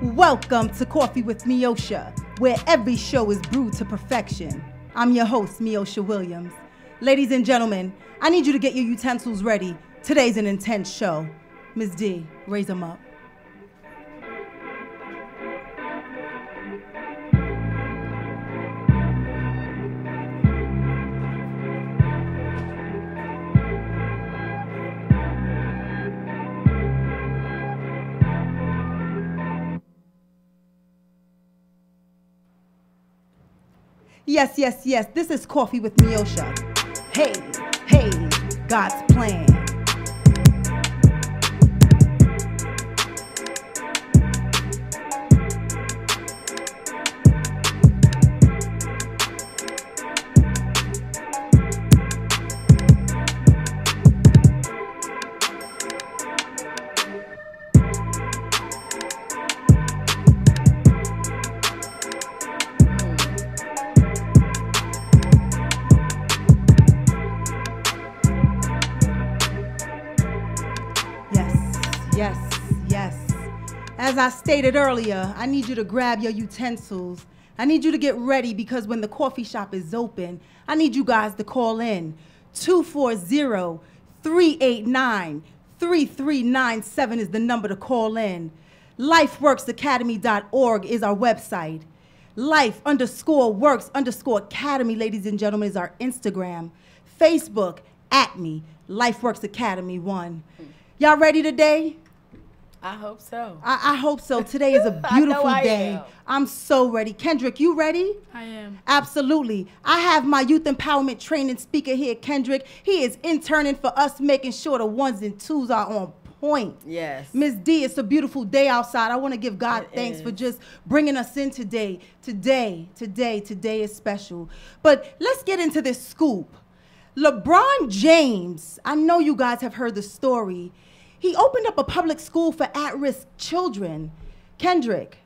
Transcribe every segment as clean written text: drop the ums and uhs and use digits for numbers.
Welcome to Coffee with Meosha, where every show is brewed to perfection. I'm your host, Meosha Williams. Ladies and gentlemen, I need you to get your utensils ready. Today's an intense show. Ms. D, raise them up. Yes, yes, yes, this is Coffee with Meosha. Hey, hey, God's plan. As I stated earlier, I need you to grab your utensils. I need you to get ready because when the coffee shop is open, I need you guys to call in. 240-389-3397 is the number to call in. LifeWorksAcademy.org is our website. Life_Works_Academy, ladies and gentlemen, is our Instagram. Facebook, @me, LifeWorks Academy 1. Y'all ready today? I hope so. I hope so. Today is a beautiful day. Am. I'm so ready. Kendrick, you ready? I am. Absolutely. I have my youth empowerment training speaker here, Kendrick. He is interning for us, making sure the ones and twos are on point. Yes. Ms. D, it's a beautiful day outside. I want to give God thanks for just bringing us in today. Today is special. But let's get into this scoop. LeBron James, I know you guys have heard the story. He opened up a public school for at-risk children. Kendrick,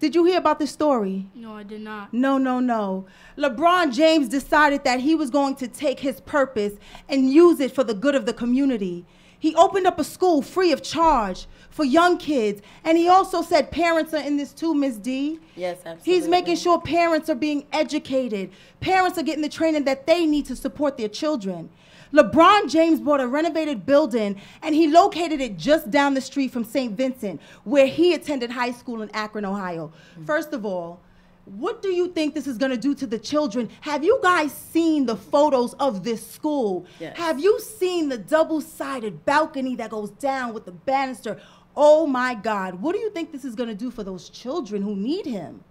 did you hear about this story? No, I did not. No. LeBron James decided that he was going to take his purpose and use it for the good of the community. He opened up a school free of charge for young kids. And he also said parents are in this too, Ms. D. Yes, absolutely. He's making sure parents are being educated. Parents are getting the training that they need to support their children. LeBron James bought a renovated building, and he located it just down the street from St. Vincent, where he attended high school in Akron, Ohio. First of all, what do you think this is going to do to the children? Have you guys seen the photos of this school? Yes. Have you seen the double-sided balcony that goes down with the banister? Oh, my God. What do you think this is going to do for those children who need him?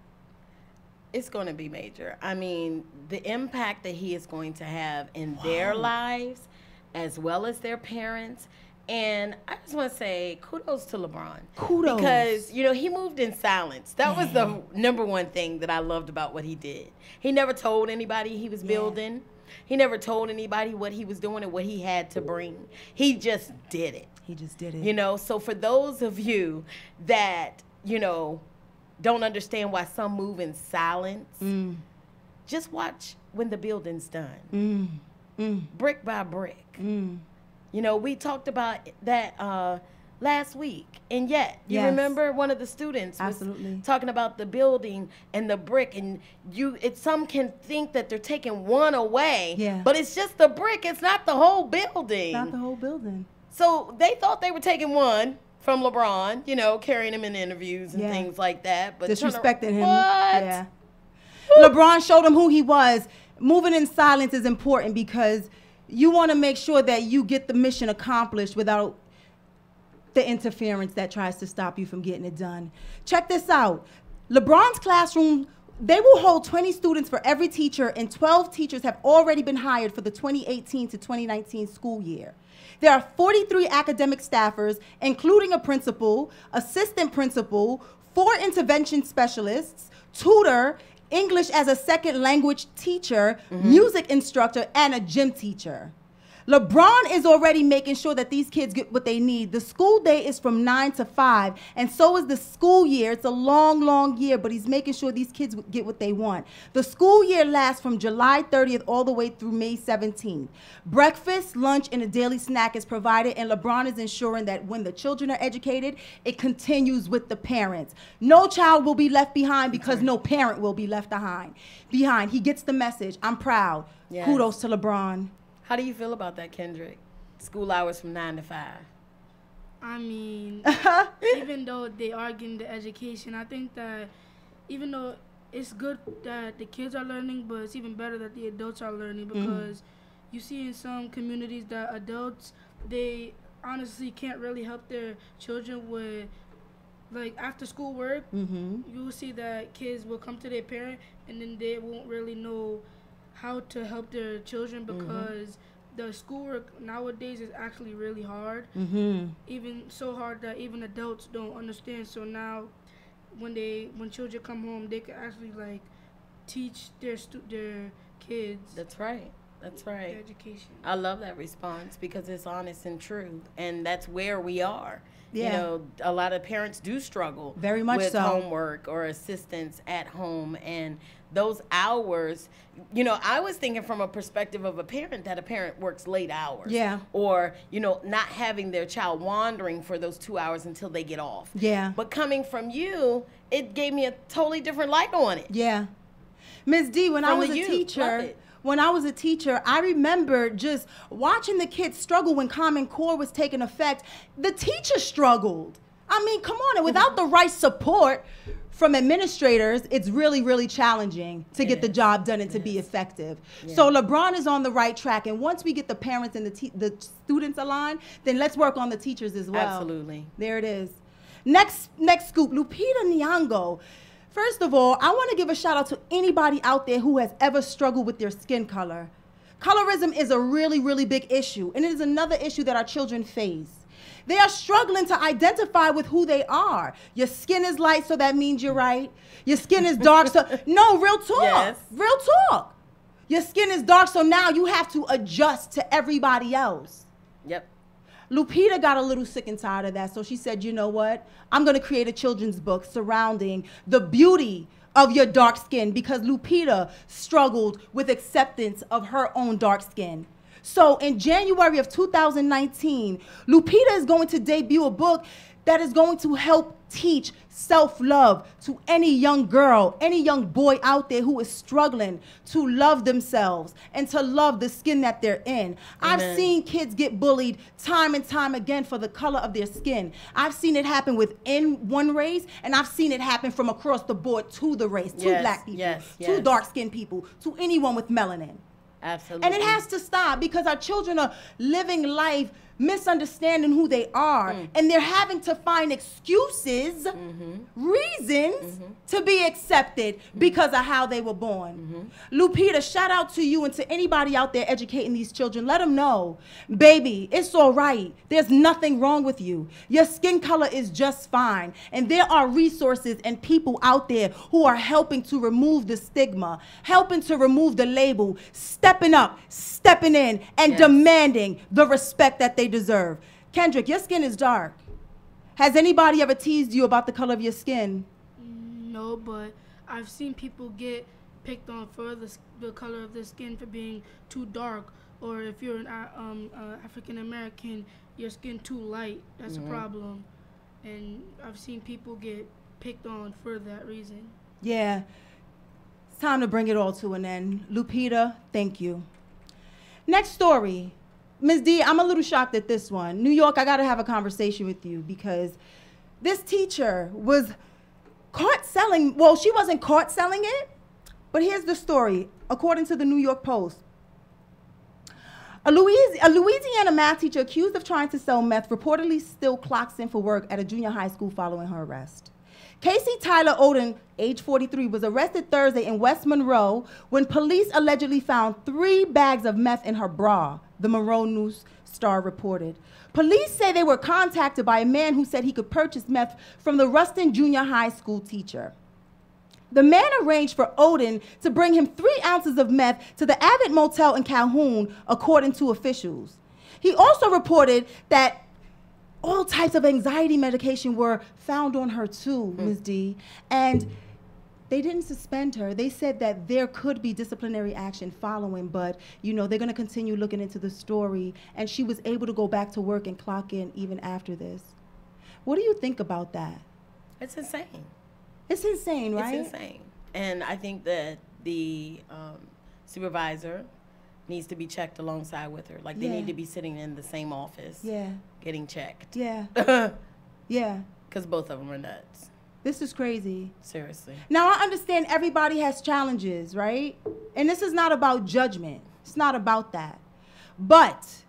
It's going to be major. I mean, the impact that he is going to have in their lives as well as their parents. And I just want to say kudos to LeBron. Kudos. Because, you know, he moved in silence. That was the number one thing that I loved about what he did. He never told anybody he was building. He never told anybody what he was doing and what he had to bring. He just did it. He just did it. You know, so for those of you that, you know, don't understand why some move in silence, just watch when the building's done. Brick by brick. You know, we talked about that last week. And yet, you remember one of the students was talking about the building and the brick, and some can think that they're taking one away, but it's just the brick. It's not the whole building. It's not the whole building. So they thought they were taking one from LeBron, you know, carrying him in interviews and things like that. But disrespecting him. What? Yeah. LeBron showed him who he was. Moving in silence is important because you want to make sure that you get the mission accomplished without the interference that tries to stop you from getting it done. Check this out. LeBron's classroom, they will hold 20 students for every teacher, and 12 teachers have already been hired for the 2018 to 2019 school year. There are 43 academic staffers, including a principal, assistant principal, 4 intervention specialists, tutor, English as a second language teacher, music instructor, and a gym teacher. LeBron is already making sure that these kids get what they need. The school day is from 9 to 5, and so is the school year. It's a long, long year, but he's making sure these kids get what they want. The school year lasts from July 30th all the way through May 17th. Breakfast, lunch, and a daily snack is provided, and LeBron is ensuring that when the children are educated, it continues with the parents. No child will be left behind because no parent will be left behind. He gets the message. I'm proud. Yes. Kudos to LeBron. How do you feel about that, Kendrick? School hours from 9 to 5. I mean, even though they are getting the education, I think that even though it's good that the kids are learning, but it's even better that the adults are learning, because you see in some communities that adults, they honestly can't really help their children with, like, after school work. You will see that kids will come to their parent and then they won't really know how to help their children, because the schoolwork nowadays is actually really hard. Even so hard that even adults don't understand. So now when children come home, they can actually, like, teach their kids. That's right. That's right. Education. I love that response because it's honest and true, and that's where we are. Yeah. You know, a lot of parents do struggle very much with so. Homework or assistance at home, and those hours, you know, I was thinking from a perspective of a parent, that a parent works late hours. Yeah. Or, you know, not having their child wandering for those 2 hours until they get off. Yeah. But coming from you, it gave me a totally different light on it. Yeah. Ms. D, when I was a teacher, I remember just watching the kids struggle when Common Core was taking effect. The teacher struggled. I mean, come on. And without the right support from administrators, it's really, really challenging to get the job done and to be effective. So LeBron is on the right track. And once we get the parents and the students aligned, then let's work on the teachers as well. Absolutely. There it is. Next scoop, Lupita Nyong'o. First of all, I want to give a shout out to anybody out there who has ever struggled with their skin color. Colorism is a really, really big issue, and it is another issue that our children face. They are struggling to identify with who they are. Your skin is light, so that means you're right. Your skin is dark, so no, real talk. Yes. Real talk. Your skin is dark, so now you have to adjust to everybody else. Yep. Lupita got a little sick and tired of that, so she said, you know what? I'm going to create a children's book surrounding the beauty of your dark skin, because Lupita struggled with acceptance of her own dark skin. So in January of 2019, Lupita is going to debut a book that is going to help teach self-love to any young girl, any young boy out there who is struggling to love themselves and to love the skin that they're in. Amen. I've seen kids get bullied time and time again for the color of their skin. I've seen it happen within one race, and I've seen it happen from across the board to the race, to black people, to dark-skinned people, to anyone with melanin. Absolutely. And it has to stop, because our children are living life misunderstanding who they are, and they're having to find excuses, reasons to be accepted because of how they were born. Lupita, shout out to you and to anybody out there educating these children. Let them know, baby, it's all right. There's nothing wrong with you. Your skin color is just fine. And there are resources and people out there who are helping to remove the stigma, helping to remove the label, stepping up, stepping in, and demanding the respect that they deserve. Kendrick, your skin is dark. Has anybody ever teased you about the color of your skin? No, but I've seen people get picked on for the color of their skin for being too dark, or if you're an African American, your skin too light. That's a problem, and I've seen people get picked on for that reason. Yeah, it's time to bring it all to an end. Lupita, thank you. Next story. Ms. D, I'm a little shocked at this one. New York, I got to have a conversation with you, because this teacher was caught selling, well, she wasn't caught selling it, but here's the story, according to the New York Post. A Louisiana math teacher accused of trying to sell meth reportedly still clocks in for work at a junior high school following her arrest. Casey Tyler Oden, age 43, was arrested Thursday in West Monroe when police allegedly found 3 bags of meth in her bra, the Monroe News Star reported. Police say they were contacted by a man who said he could purchase meth from the Ruston Junior High School teacher. The man arranged for Odin to bring him 3 ounces of meth to the Avid Motel in Calhoun, according to officials. He also reported that all types of anxiety medication were found on her too, Ms. D. And they didn't suspend her. They said that there could be disciplinary action following, but, you know, they're going to continue looking into the story. And she was able to go back to work and clock in even after this. What do you think about that? It's insane. It's insane, right? It's insane. And I think that the supervisor needs to be checked alongside with her. Like, they need to be sitting in the same office. Yeah. Getting checked. Yeah. Yeah. Because both of them are nuts. This is crazy. Seriously. Now, I understand everybody has challenges, right? And this is not about judgment. It's not about that. But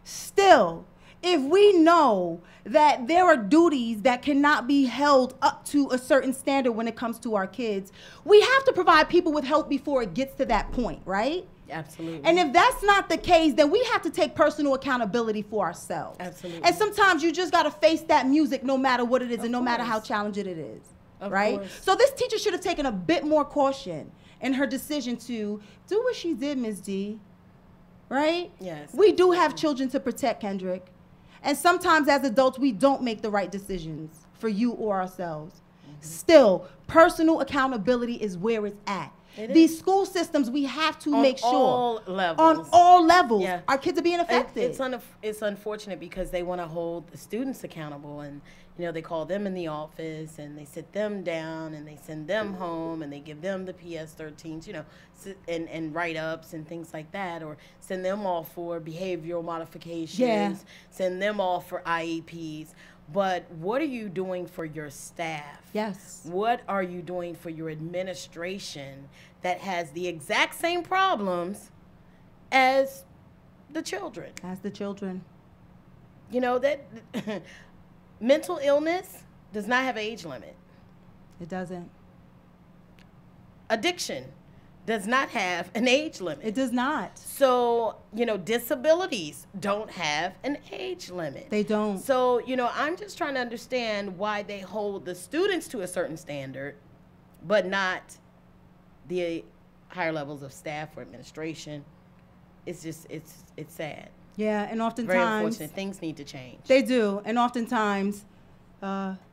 still, if we know that there are duties that cannot be held up to a certain standard when it comes to our kids, we have to provide people with help before it gets to that point, right? Absolutely. And if that's not the case, then we have to take personal accountability for ourselves. Absolutely. And sometimes you just got to face that music no matter what it is and no matter how course. challenging it is, Of right? course. So this teacher should have taken a bit more caution in her decision to do what she did, Ms. D, right? Yes. We do have children to protect, Kendrick. And sometimes as adults, we don't make the right decisions for you or ourselves. Still, personal accountability is where it's at. These school systems, we have to make sure. On all levels. On all levels. Yeah. Our kids are being affected. It's unfortunate because they want to hold the students accountable, and you know, they call them in the office and they sit them down and they send them home and they give them the PS-13s, you know, and write-ups and things like that, or send them off for behavioral modifications, send them off for IEPs. But what are you doing for your staff? Yes. What are you doing for your administration that has the exact same problems as the children? As the children. You know, that mental illness does not have an age limit. It doesn't. Addiction does not have an age limit. It does not. So, you know, disabilities don't have an age limit. They don't. So, you know, I'm just trying to understand why they hold the students to a certain standard, but not the higher levels of staff or administration. It's just, it's sad. Yeah, and oftentimes. Very unfortunate. Things need to change. They do. And oftentimes,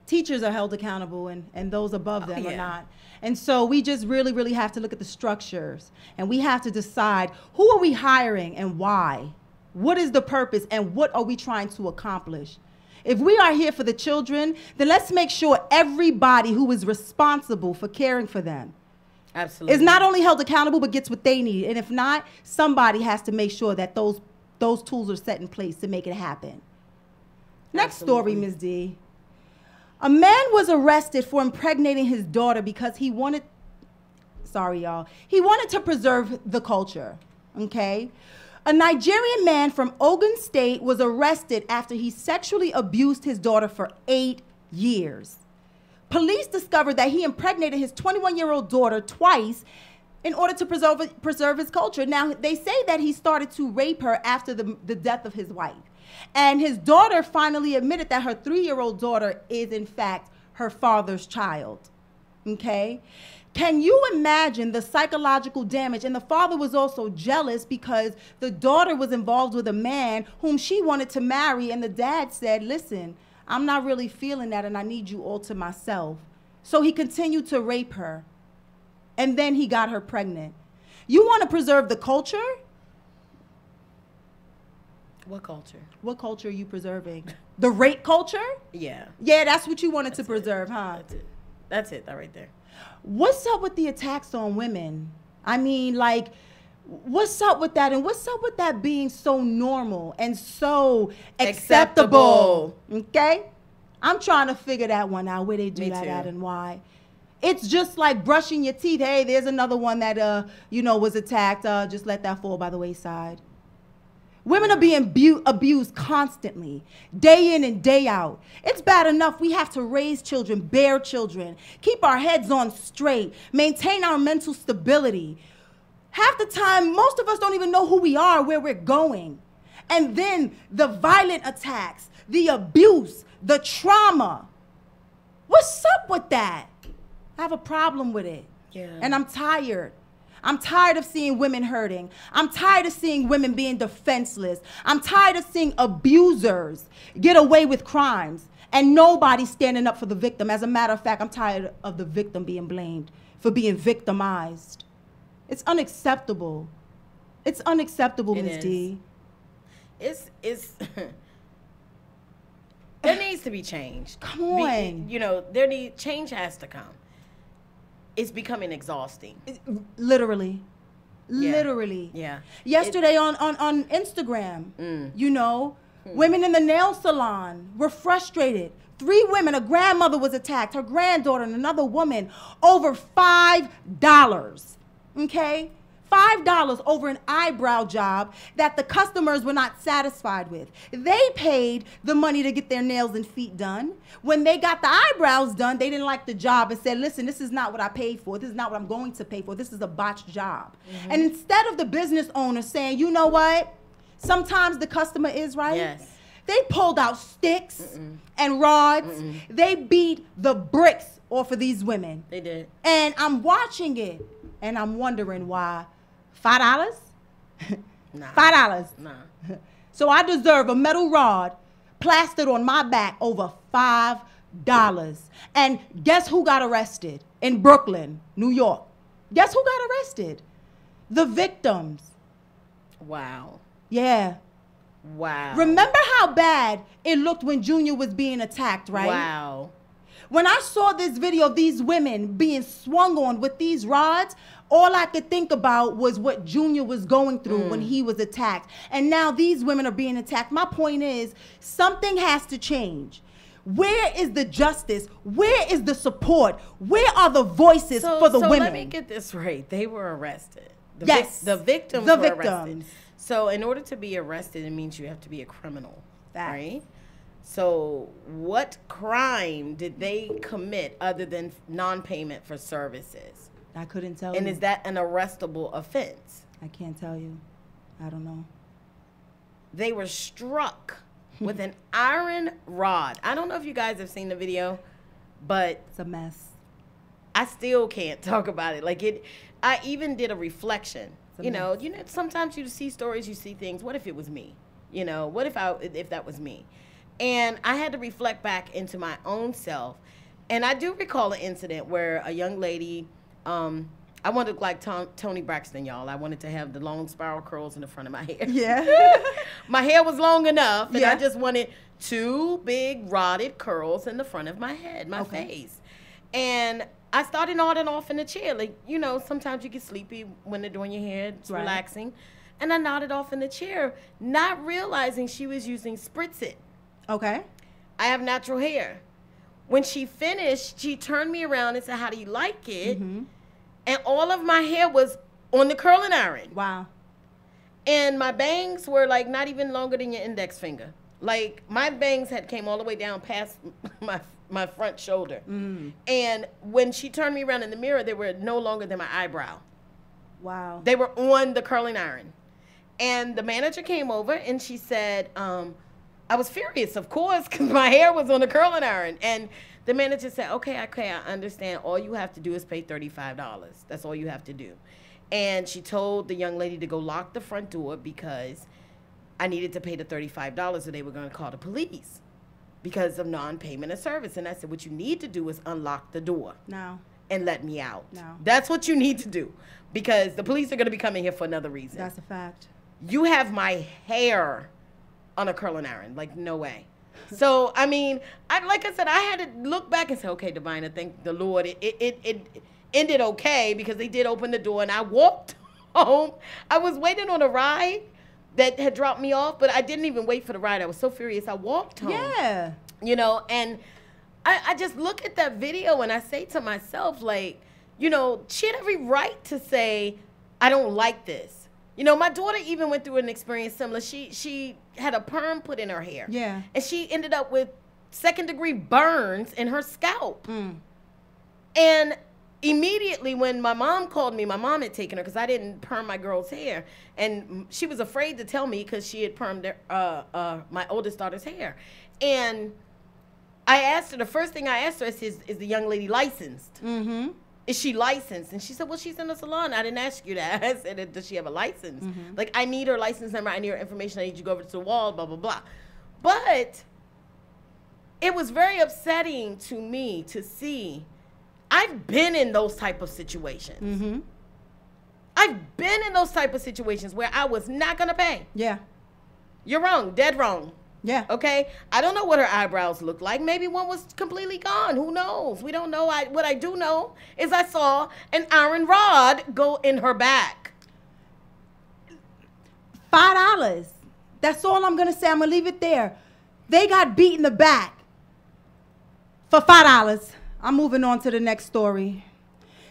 teachers are held accountable and those above them are not. And so we just really, really have to look at the structures, and we have to decide who are we hiring and why? What is the purpose and what are we trying to accomplish? If we are here for the children, then let's make sure everybody who is responsible for caring for them is not only held accountable but gets what they need. And if not, somebody has to make sure that those tools are set in place to make it happen. Next story, Ms. D. A man was arrested for impregnating his daughter because he wanted, he wanted to preserve the culture, okay? A Nigerian man from Ogun State was arrested after he sexually abused his daughter for 8 years. Police discovered that he impregnated his 21-year-old daughter twice in order to preserve his culture. Now, they say that he started to rape her after the death of his wife. And his daughter finally admitted that her 3-year-old daughter is, in fact, her father's child. Okay? Can you imagine the psychological damage? And the father was also jealous because the daughter was involved with a man whom she wanted to marry. And the dad said, listen, I'm not really feeling that and I need you all to myself. So he continued to rape her. And then he got her pregnant. You want to preserve the culture? What culture? What culture are you preserving? The rape culture? Yeah. Yeah, that's what you wanted to preserve, huh? That's it. That's it, that right there. What's up with the attacks on women? I mean, like, what's up with that? And what's up with that being so normal and so acceptable? Okay? I'm trying to figure that one out, where they do that at and why. It's just like brushing your teeth. Hey, there's another one that, you know, was attacked. Just let that fall by the wayside. Women are being abused constantly, day in and day out. It's bad enough we have to raise children, bear children, keep our heads on straight, maintain our mental stability. Half the time, most of us don't even know who we are, where we're going. And then the violent attacks, the abuse, the trauma. What's up with that? I have a problem with it. Yeah. And I'm tired. I'm tired of seeing women hurting. I'm tired of seeing women being defenseless. I'm tired of seeing abusers get away with crimes and nobody standing up for the victim. As a matter of fact, I'm tired of the victim being blamed for being victimized. It's unacceptable. It's unacceptable, Ms. D. It's there needs to be change. Come on. Change has to come. It's becoming exhausting. Literally. Literally. Yeah. Yesterday on Instagram, women in the nail salon were frustrated. 3 women, a grandmother was attacked, her granddaughter and another woman, over $5. Okay? $5 over an eyebrow job that the customers were not satisfied with. They paid the money to get their nails and feet done. When they got the eyebrows done, they didn't like the job and said, listen, this is not what I paid for. This is not what I'm going to pay for. This is a botched job. Mm-hmm. And instead of the business owner saying, you know what? Sometimes the customer is right. Yes. They pulled out sticks and rods. They beat the bricks off of these women. They did. And I'm watching it and I'm wondering why. $5? Nah. $5. Nah. So I deserve a metal rod plastered on my back over $5. And guess who got arrested in Brooklyn, New York? Guess who got arrested? The victims. Wow. Yeah. Wow. Remember how bad it looked when Junior was being attacked, right? Wow. When I saw this video of these women being swung on with these rods, all I could think about was what Junior was going through when he was attacked. And now these women are being attacked. My point is, something has to change. Where is the justice? Where is the support? Where are the voices for the women? So let me get this right. They were arrested. Yes. The victims The were victims. arrested. So in order to be arrested, it means you have to be a criminal, right? So what crime did they commit other than non-payment for services? I couldn't tell you. And is that an arrestable offense? I can't tell you. I don't know. They were struck with an iron rod. I don't know if you guys have seen the video, but it's a mess. I still can't talk about it. I even did a reflection. Sometimes you see stories, you see things. What if it was me? What if that was me? And I had to reflect back into my own self. And I do recall an incident where a young lady, I wanted to look like Toni Braxton, y'all. I wanted to have the long spiral curls in the front of my hair. Yeah. My hair was long enough, and I just wanted 2 big rotted curls in the front of my head, my face. And I started nodding off in the chair. Sometimes you get sleepy when they're doing your hair. It's relaxing. And I nodded off in the chair, not realizing she was using Spritz It. Okay. I have natural hair. When she finished, she turned me around and said, how do you like it? Mm-hmm. And all of my hair was on the curling iron. Wow. And my bangs were not even longer than your index finger. My bangs had came all the way down past my front shoulder. Mm. And when she turned me around in the mirror, they were no longer than my eyebrow. Wow. They were on the curling iron. And the manager came over and she said, I was furious, of course, because my hair was on the curling iron. And the manager said, okay, I understand. All you have to do is pay $35. That's all you have to do. And she told the young lady to go lock the front door because I needed to pay the $35 or they were going to call the police because of non-payment of service. And I said, what you need to do is unlock the door. No. And let me out. No. That's what you need to do because the police are going to be coming here for another reason. That's a fact. You have my hair on a curling iron. No way. So, I mean, like I said, I had to look back and say, okay, Divina, thank the Lord. It ended okay because they did open the door and I walked home. I was waiting on a ride that had dropped me off, but I didn't even wait for the ride. I was so furious. I walked home. Yeah. And I just look at that video and I say to myself, she had every right to say, I don't like this. My daughter even went through an experience similar. She had a perm put in her hair. Yeah. And she ended up with 2nd-degree burns in her scalp. Mm. And immediately when my mom called me, my mom had taken her because I didn't perm my girl's hair. And she was afraid to tell me because she had permed my oldest daughter's hair. And I asked her, the first thing I asked her is the young lady licensed? Mm-hmm. is she licensed? And she said, well, she's in the salon. I didn't ask you that. I said, does she have a license? Like, I need her license number. I need her information. I need you to go over to the wall, blah, blah, blah. But it was very upsetting to me to see. I've been in those type of situations. I've been in those type of situations where I was not going to pay. Yeah. You're wrong. Dead wrong. Yeah. Okay? I don't know what her eyebrows looked like. Maybe one was completely gone. Who knows? We don't know. What I do know is I saw an iron rod go in her back. $5. That's all I'm going to say. I'm going to leave it there. They got beat in the back for $5. I'm moving on to the next story.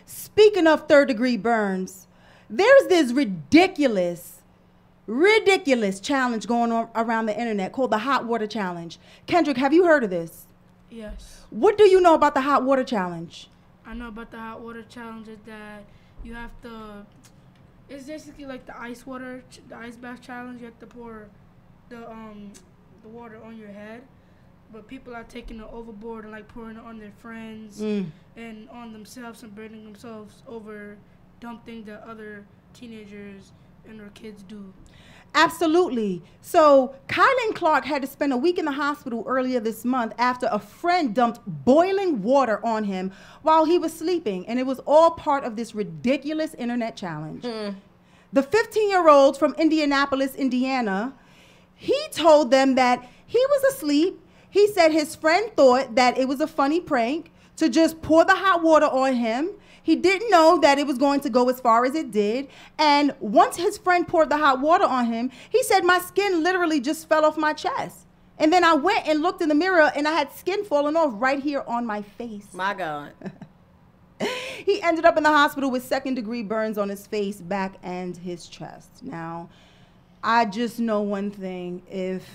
Speaking of third-degree burns, there's this ridiculous challenge going on around the internet called the hot water challenge. Kendrick, have you heard of this? Yes. What do you know about the hot water challenge? I know about the hot water challenge is that you have to, it's basically like the ice bath challenge. You have to pour the water on your head. But people are taking it overboard and like pouring it on their friends and on themselves and burning themselves over dumb things that other teenagers and their kids do. Absolutely. So Kylan Clark had to spend a week in the hospital earlier this month after a friend dumped boiling water on him while he was sleeping. And it was all part of this ridiculous internet challenge. The 15-year-old from Indianapolis, Indiana, he told them that he was asleep. He said his friend thought that it was a funny prank to just pour the hot water on him. He didn't know that it was going to go as far as it did. And once his friend poured the hot water on him, he said, my skin literally just fell off my chest. And then I went and looked in the mirror and I had skin falling off right here on my face. My God. He ended up in the hospital with second-degree burns on his face, back, and his chest. Now, I just know one thing. If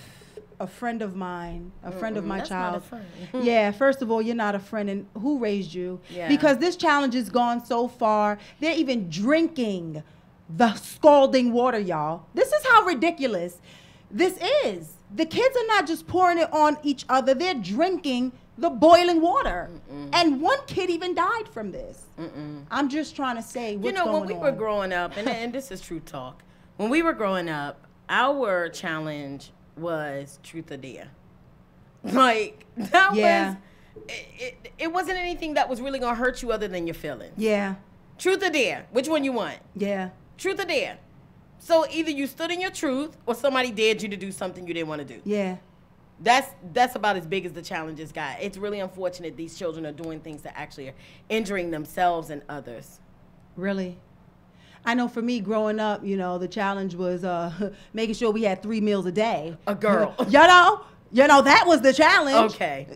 a friend of mine, a friend of my that's child. not a friend. Yeah, first of all, you're not a friend, and who raised you? Yeah. Because this challenge has gone so far, they're even drinking the scalding water, y'all. This is how ridiculous this is. The kids are not just pouring it on each other, they're drinking the boiling water. And one kid even died from this. I'm just trying to say what's going on. When we were growing up, and this is true talk, when we were growing up, our challenge was truth or dare. Like, that was, it wasn't anything that was really going to hurt you other than your feelings. Yeah. Truth or dare, which one you want? Yeah. Truth or dare. So either you stood in your truth or somebody dared you to do something you didn't want to do. Yeah. That's about as big as the challenges got. It's really unfortunate these children are doing things that actually are injuring themselves and others. Really? I know for me growing up, you know, the challenge was making sure we had 3 meals a day. A girl. you know, that was the challenge. Okay.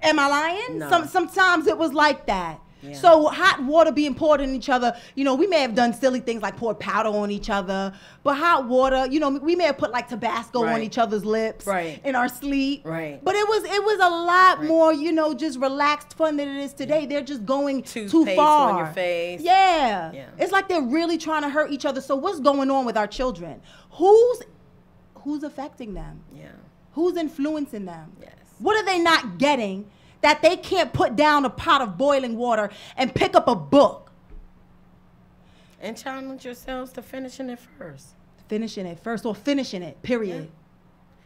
Am I lying? No. Sometimes it was like that. Yeah. So hot water being poured on each other, you know, we may have done silly things like poured powder on each other, but hot water, you know, we may have put like Tabasco on each other's lips in our sleep. Right. But it was a lot more, you know, just relaxed fun than it is today. They're just going too far. On your face. Yeah. Yeah. It's like they're really trying to hurt each other. So what's going on with our children? Who's affecting them? Yeah. Who's influencing them? Yes. What are they not getting that they can't put down a pot of boiling water and pick up a book? And challenge yourselves to finishing it first. Finishing it first, or finishing it, period. Yeah.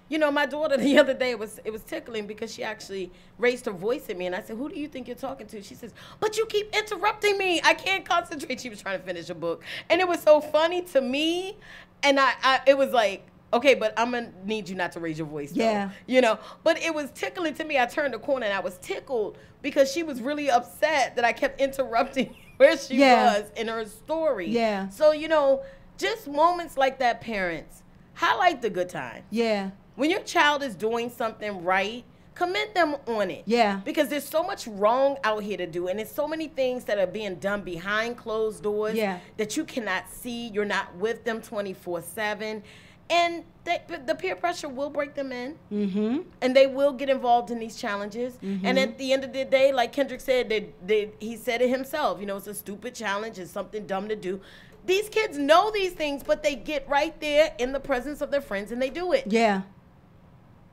You know, my daughter the other day, it was tickling because she actually raised her voice at me. And I said, who do you think you're talking to? She says, but you keep interrupting me. I can't concentrate. She was trying to finish a book. And it was so funny to me. And it was like, okay, but I'm going to need you not to raise your voice, though. Yeah. You know, but it was tickling to me. I turned the corner and I was tickled because she was really upset that I kept interrupting where she was in her story. Yeah. So, you know, just moments like that, parents, highlight the good times. Yeah. When your child is doing something right, commend them on it. Yeah. Because there's so much wrong out here to do, and there's so many things that are being done behind closed doors that you cannot see. You're not with them 24/7. And the peer pressure will break them in, and they will get involved in these challenges. And at the end of the day, like Kendrick said, he said it himself, you know, it's a stupid challenge, it's something dumb to do. These kids know these things, but they get right there in the presence of their friends and they do it. Yeah.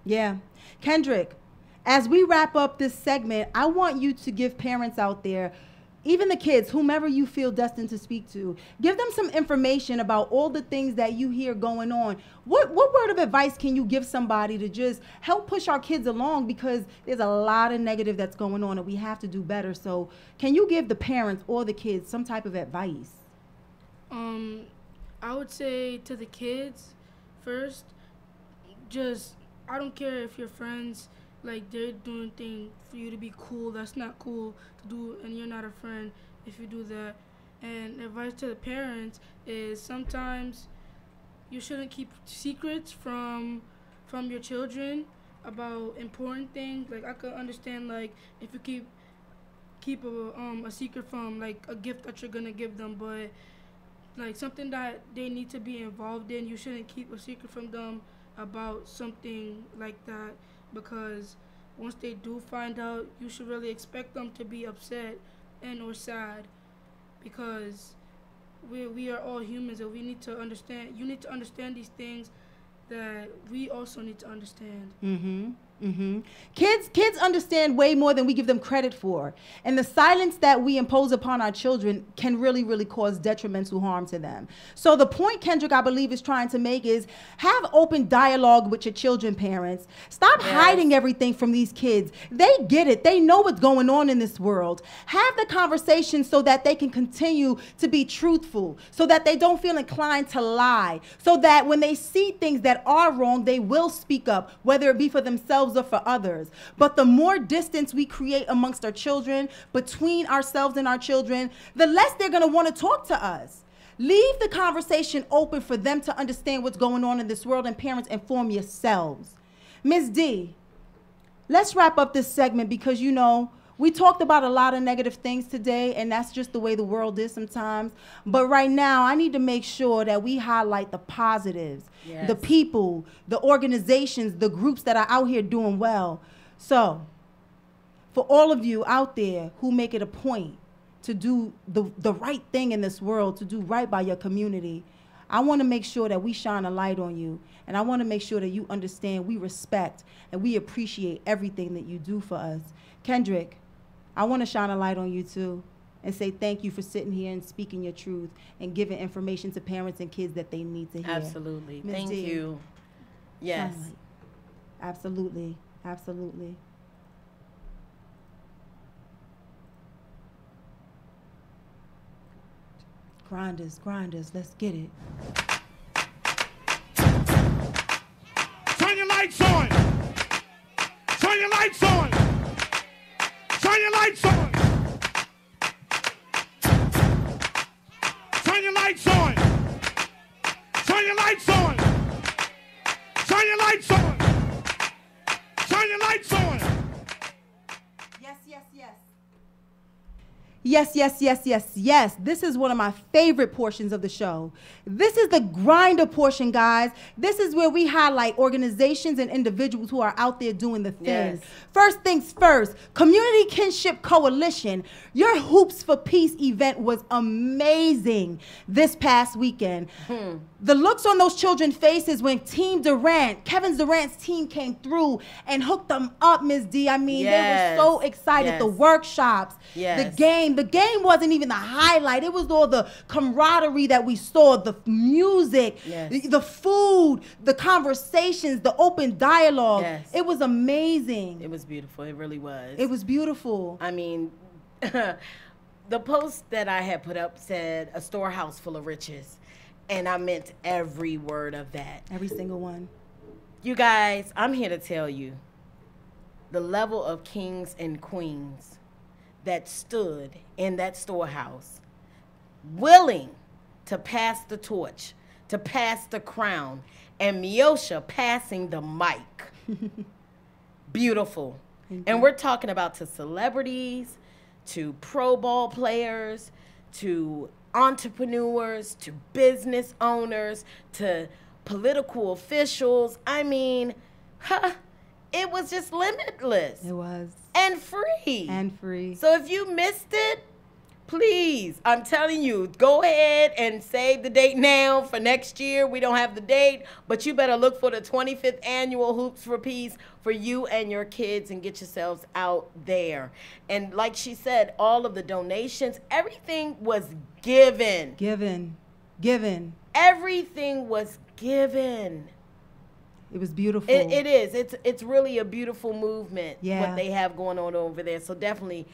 Yeah. Kendrick, as we wrap up this segment, I want you to give parents out there even the kids, whomever you feel destined to speak to, give them some information about all the things that you hear going on. What word of advice can you give somebody to just help push our kids along? Because there's a lot of negative that's going on and we have to do better. So can you give the parents or the kids some type of advice? I would say to the kids first, just, I don't care if your friends, like, they're doing things for you to be cool. That's not cool to do, and you're not a friend if you do that. And advice to the parents is sometimes you shouldn't keep secrets from your children about important things. Like, I could understand, like, if you keep a secret from, like, a gift that you're gonna give them, but like something that they need to be involved in, you shouldn't keep a secret from them about something like that, because once they do find out, you should really expect them to be upset and or sad, because we are all humans and we need to understand. You need to understand these things that we also need to understand. Kids understand way more than we give them credit for. And the silence that we impose upon our children can really, really cause detrimental harm to them. So the point Kendrick, I believe, is trying to make is have open dialogue with your children, parents. Stop hiding everything from these kids. They get it. They know what's going on in this world. Have the conversation so that they can continue to be truthful, so that they don't feel inclined to lie, so that when they see things that are wrong, they will speak up, whether it be for themselves or for others. But the more distance we create amongst our children, between ourselves and our children, the less they're going to want to talk to us. Leave the conversation open for them to understand what's going on in this world, and parents, inform yourselves. Ms. D, let's wrap up this segment because, you know, we talked about a lot of negative things today, and that's just the way the world is sometimes. But right now, I need to make sure that we highlight the positives, the people, the organizations, the groups that are out here doing well. So for all of you out there who make it a point to do the right thing in this world, to do right by your community, I want to make sure that we shine a light on you. And I want to make sure that you understand we respect and we appreciate everything that you do for us. Kendrick, I want to shine a light on you too and say thank you for sitting here and speaking your truth and giving information to parents and kids that they need to hear. Absolutely. Ms. Thank D, you. Yes. Absolutely. Absolutely. Grinders, let's get it. Turn your lights on. Turn your lights on. Turn your lights on. Turn your lights on. Turn your lights on. Turn your lights on. Turn your lights on. Yes, yes, yes. Yes, yes, yes, yes, yes. This is one of my favorite portions of the show. This is the grinder portion, guys. This is where we highlight organizations and individuals who are out there doing the things. Yes. First things first, Community Kinship Coalition. Your Hoops for Peace event was amazing this past weekend. The looks on those children's faces when Team Durant, Kevin Durant's team came through and hooked them up, Ms. D. I mean, they were so excited. The workshops, the game. The game wasn't even the highlight. It was all the camaraderie that we saw, the music, the food, the conversations, the open dialogue. It was amazing. It was beautiful. It really was. It was beautiful. I mean, the post that I had put up said, "A storehouse full of riches." And I meant every word of that. Every single one. You guys, I'm here to tell you the level of kings and queens that stood in that storehouse, willing to pass the torch, to pass the crown, and Meosha passing the mic. Beautiful. And we're talking about to celebrities, to pro ball players, to entrepreneurs, to business owners, to political officials. I mean, it was just limitless. It was. And free. And free. So if you missed it, Please, I'm telling you, go ahead and save the date now for next year. We don't have the date, but you better look for the 25th annual Hoops for Peace for you and your kids and get yourselves out there. And like she said, all of the donations, everything was given. Given. Everything was given. It was beautiful. It is. It's really a beautiful movement, yeah, what they have going on over there. So definitely,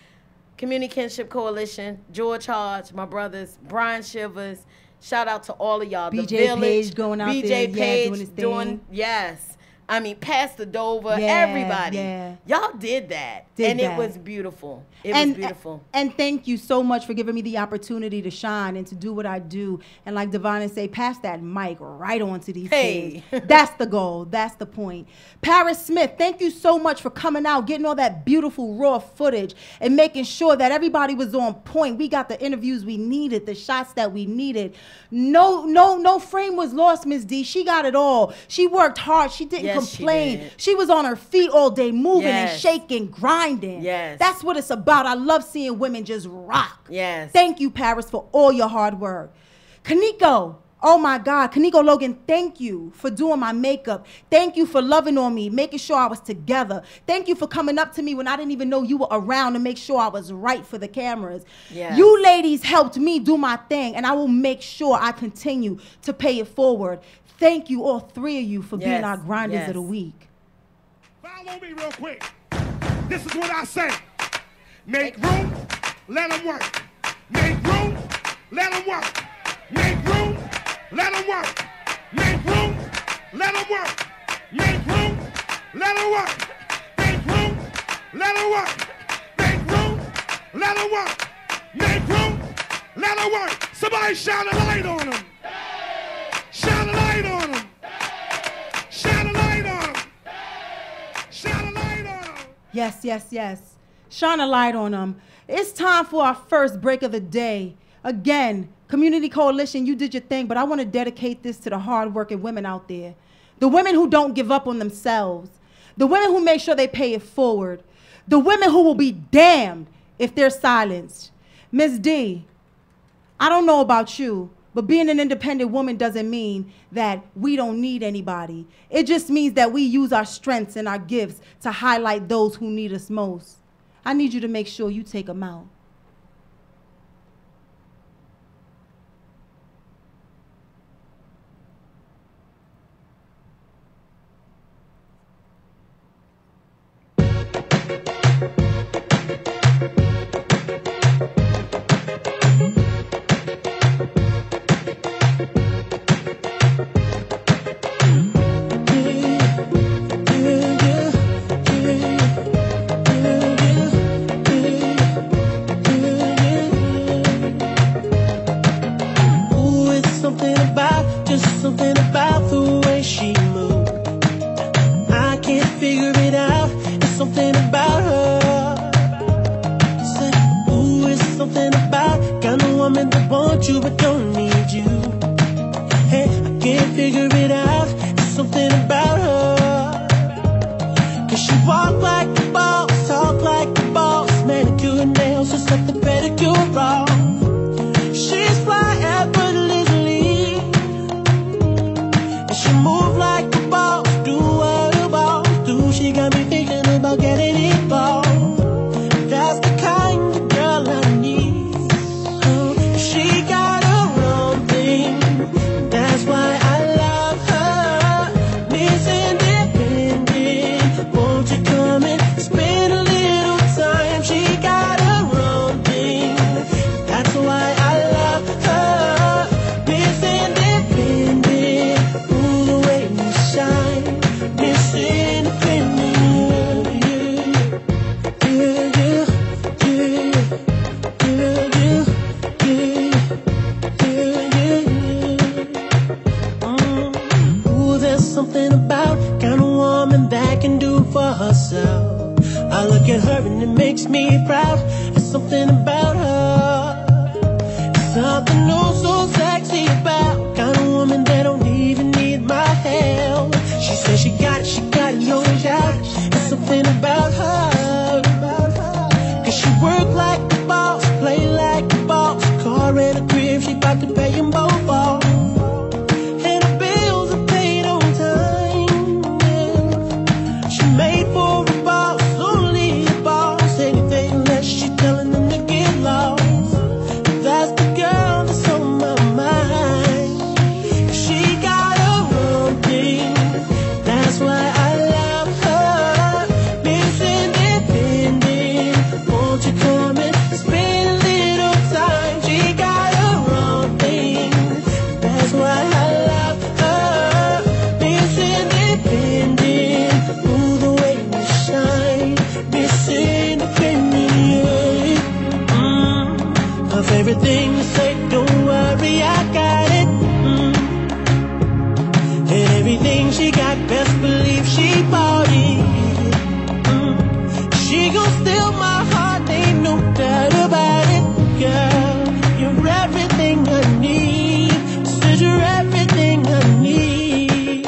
Community Kinship Coalition, George Hodge, my brothers, Brian Shivers. Shout out to all of y'all. BJ the Village, Page going out BJ there, Page doing his thing. Yes. I mean, Pastor Dover, everybody. Yeah. Y'all did that. It was beautiful. It was beautiful. And thank you so much for giving me the opportunity to shine and to do what I do. And like Devon say, pass that mic right on to these kids. That's the goal. That's the point. Paris Smith, thank you so much for coming out, getting all that beautiful raw footage and making sure that everybody was on point. We got the interviews we needed, the shots that we needed. No frame was lost, Miss D. She got it all. She worked hard. She didn't complain. She was on her feet all day, moving and shaking, grinding. That's what it's about. I love seeing women just rock. Thank you, Paris, for all your hard work. Kaniko, oh my God, Kaniko Logan, thank you for doing my makeup. Thank you for loving on me, making sure I was together. Thank you for coming up to me when I didn't even know you were around to make sure I was right for the cameras. You ladies helped me do my thing, and I will make sure I continue to pay it forward. Thank you, all three of you, for being our grinders of the week. Follow me real quick. This is what I say. Make room, let them work. Make room, let them work. Make room, let them work. Make room, let them work. Make room, let them work. Make room, let them work. Make room, let them work. Make room, let them work. Somebody shine a light on them. Shine a light on them. Shine a light on them. Shine a light on them. Yes, yes, yes. Shine a light on them. It's time for our first break of the day. Again, Community Coalition, you did your thing, but I want to dedicate this to the hardworking women out there. The women who don't give up on themselves. The women who make sure they pay it forward. The women who will be damned if they're silenced. Ms. D, I don't know about you, but being an independent woman doesn't mean that we don't need anybody. It just means that we use our strengths and our gifts to highlight those who need us most. I need you to make sure you take them out. Something about her, 'cause she work like a boss, play like a boss. everything you say, don't worry, I got it. And everything she got, best believe she bought it. She gon' steal my heart, ain't no doubt about it. Girl, you're everything I need. Said you're everything I need.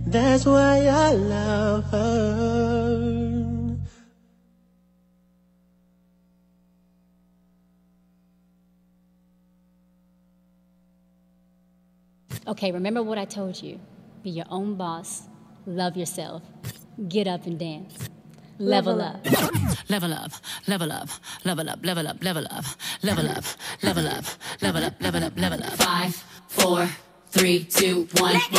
That's why I love her. Okay, remember what I told you. Be your own boss. Love yourself. Get up and dance. Level up. Level up, level up, level up, level up, level up, level up, level up, level up, level up, level up. 5, 4, 3, 2, 1, watch me.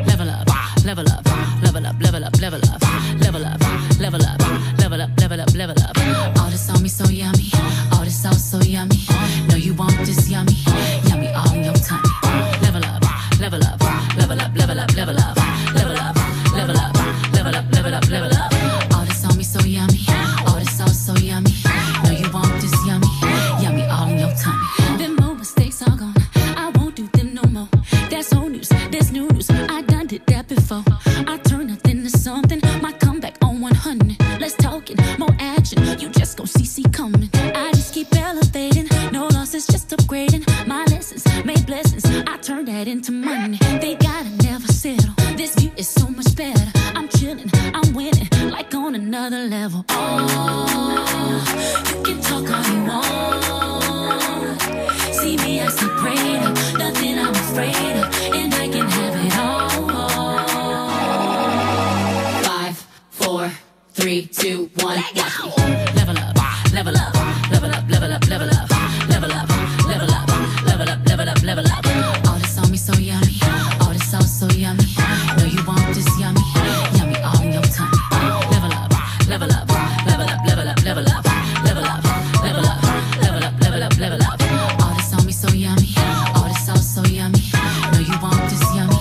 Level up, level up, level up, level up, level up, level up, level up, level up, level up, level up. All this on me so yummy, all this sauce so yummy. No, you want this yummy, yummy all in your tummy. Level up, level up, level up, level up, level up, level up, level up, level up, level up, level up. All this on me so yummy, all this sauce so yummy. No, you want this yummy, yummy all in your tummy. Them old mistakes are gone, I won't do them no more. That's old news, that's new news, I done did that before. I turn nothing to something, my comeback on 100. Let's talk it, more action, you just gon' see coming. I just keep elevating, no losses, just upgrading. My lessons made blessings, I turn that into money. They gotta never settle, this view is so much better. I'm chilling, I'm winning, like on another level. Oh, you can talk all you want. See me as a greater, nothing I'm afraid of, and I can have it all. 5, 4, 3, 2, 1, watch me. Level up, level up, level up, level up, level up, level up, level up, level up, level up, level up. All this on me so yummy, all this sauce so yummy. No, you want this yummy, yummy all in your tummy. Level up, level up, level up, level up, level up, level up, level up, level up, level up, level up. All this on me so yummy, all this sauce so yummy. No, you want this yummy,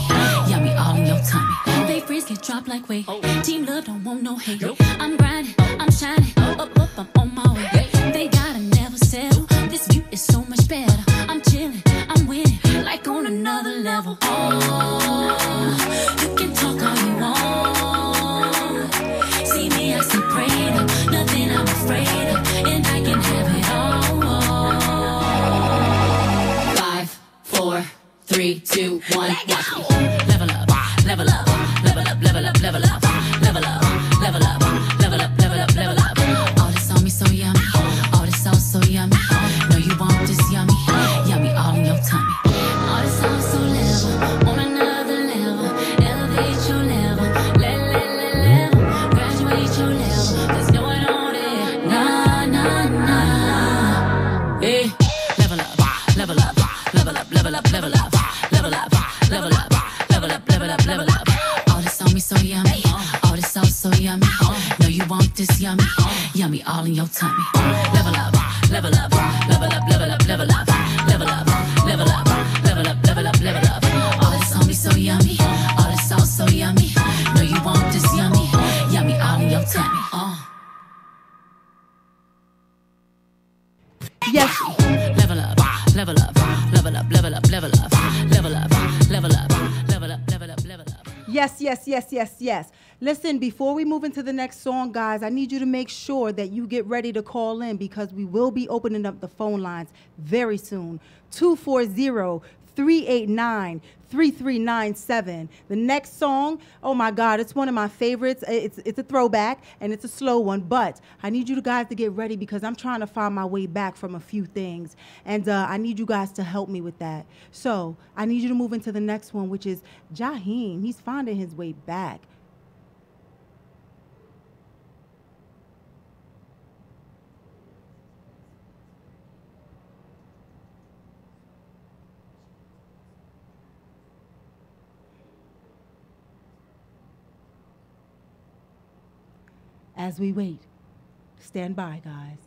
yummy all in your tummy. They freeze get dropped like weight. Team love don't want no hate. I'm grinding, I'm shining, up, I'm on my way. They gotta never settle. This view is so much better. I'm chilling, I'm winning, like on another level. Oh, you can talk all you want. See me as a greater, nothing I'm afraid of, and I can have it all. 5, 4, 3, 2, 1, watch me. Level up, level up, level up, level up, level up, level up, level up, level up, level up, level up. All this on me so yummy, all this sauce so yummy. No, you want this yummy, yummy all in your tummy. All this sauce so level, on another level. Elevate your level, level. Graduate your level, there's no one on it. Nah, nah, nah. Hey, level up, level up, level up, level up, level up, level up, level up, level up, level up, level up. All this on me so yummy, all this sauce so yummy. No, you want this yummy, yummy all in your tummy. Level up, level up, level up, level up, level up, level up, level up, level up, level up, level up. All this on me so yummy, all this sauce so yummy. No, you want this yummy, yummy all in your tummy. Yes. Level up, level up, level up, level up, level up, level up, level up, level up, level up, level up. Yes, yes, yes, yes, yes. Listen, before we move into the next song, guys, I need you to make sure that you get ready to call in because we will be opening up the phone lines very soon. 240-389-3397. The next song, oh my God, it's one of my favorites. It's a throwback and it's a slow one, but I need you guys to get ready because I'm trying to find my way back from a few things, and I need you guys to help me with that. So I need you to move into the next one, which is Jaheim. He's finding his way back. as we wait. Stand by, guys.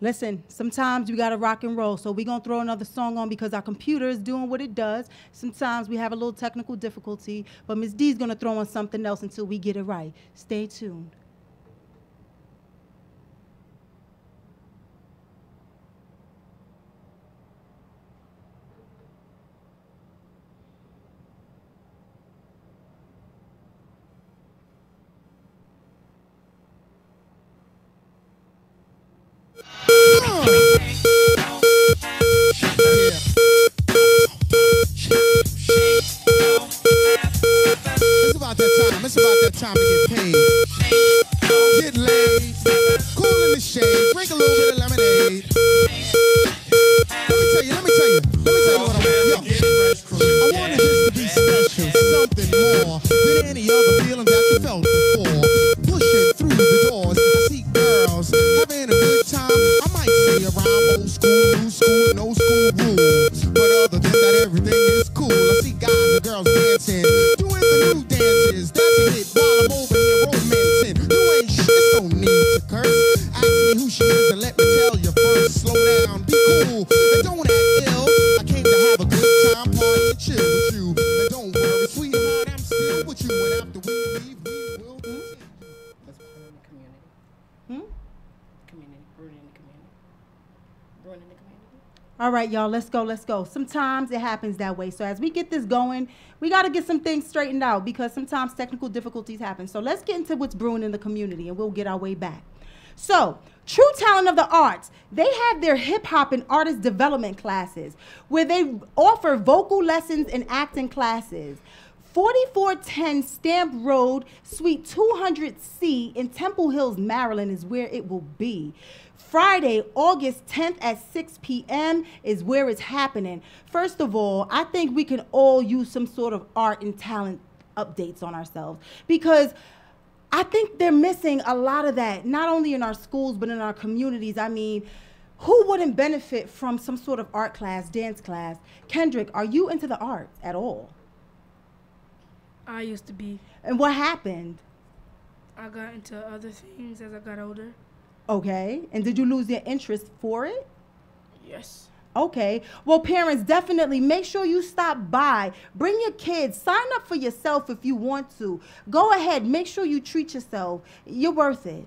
Listen, sometimes we gotta rock and roll, so we're gonna throw another song on because our computer is doing what it does. Sometimes we have a little technical difficulty, but Ms. D's gonna throw on something else until we get it right. Stay tuned. It's about that time to get paid. Get laid, cool in the shade, drink a little bit of lemonade. Let me tell you what I want. Yo, I wanted this to be special, something more than any other feeling that you felt before. Pushing through the doors, I see girls having a good time. I might say a rhyme, old school, new school, no school rules. But other than that, everything is cool. I see guys and girls dancing, doing the new dances. That's a hit while I'm over here romancing. You ain't shit, no need to curse. Ask me who she is and let me tell you first. Slow down, be cool, and don't act ill. I came to have a good time, party and chill with you. And don't worry, sweetheart, I'm still with you. And after we leave, we will continue. Let's put it in the community. Community, brewing in the community. Brewing in the community. All right, y'all, let's go, let's go. Sometimes it happens that way. So as we get this going, we got to get some things straightened out because sometimes technical difficulties happen. So let's get into what's brewing in the community and we'll get our way back. So, True Talent of the Arts, they have their hip hop and artist development classes where they offer vocal lessons and acting classes. 4410 Stamp Road, Suite 200C in Temple Hills, Maryland is where it will be. Friday, August 10th at 6 p.m. is where it's happening. First of all, I think we can all use some sort of art and talent updates on ourselves because I think they're missing a lot of that, not only in our schools, but in our communities. I mean, who wouldn't benefit from some sort of art class, dance class? Kendrick, are you into the arts at all? I used to be. And what happened? I got into other things as I got older. Okay. And did you lose your interest for it? Yes. Okay. Well, parents, definitely make sure you stop by. Bring your kids. Sign up for yourself if you want to. Go ahead. Make sure you treat yourself. You're worth it.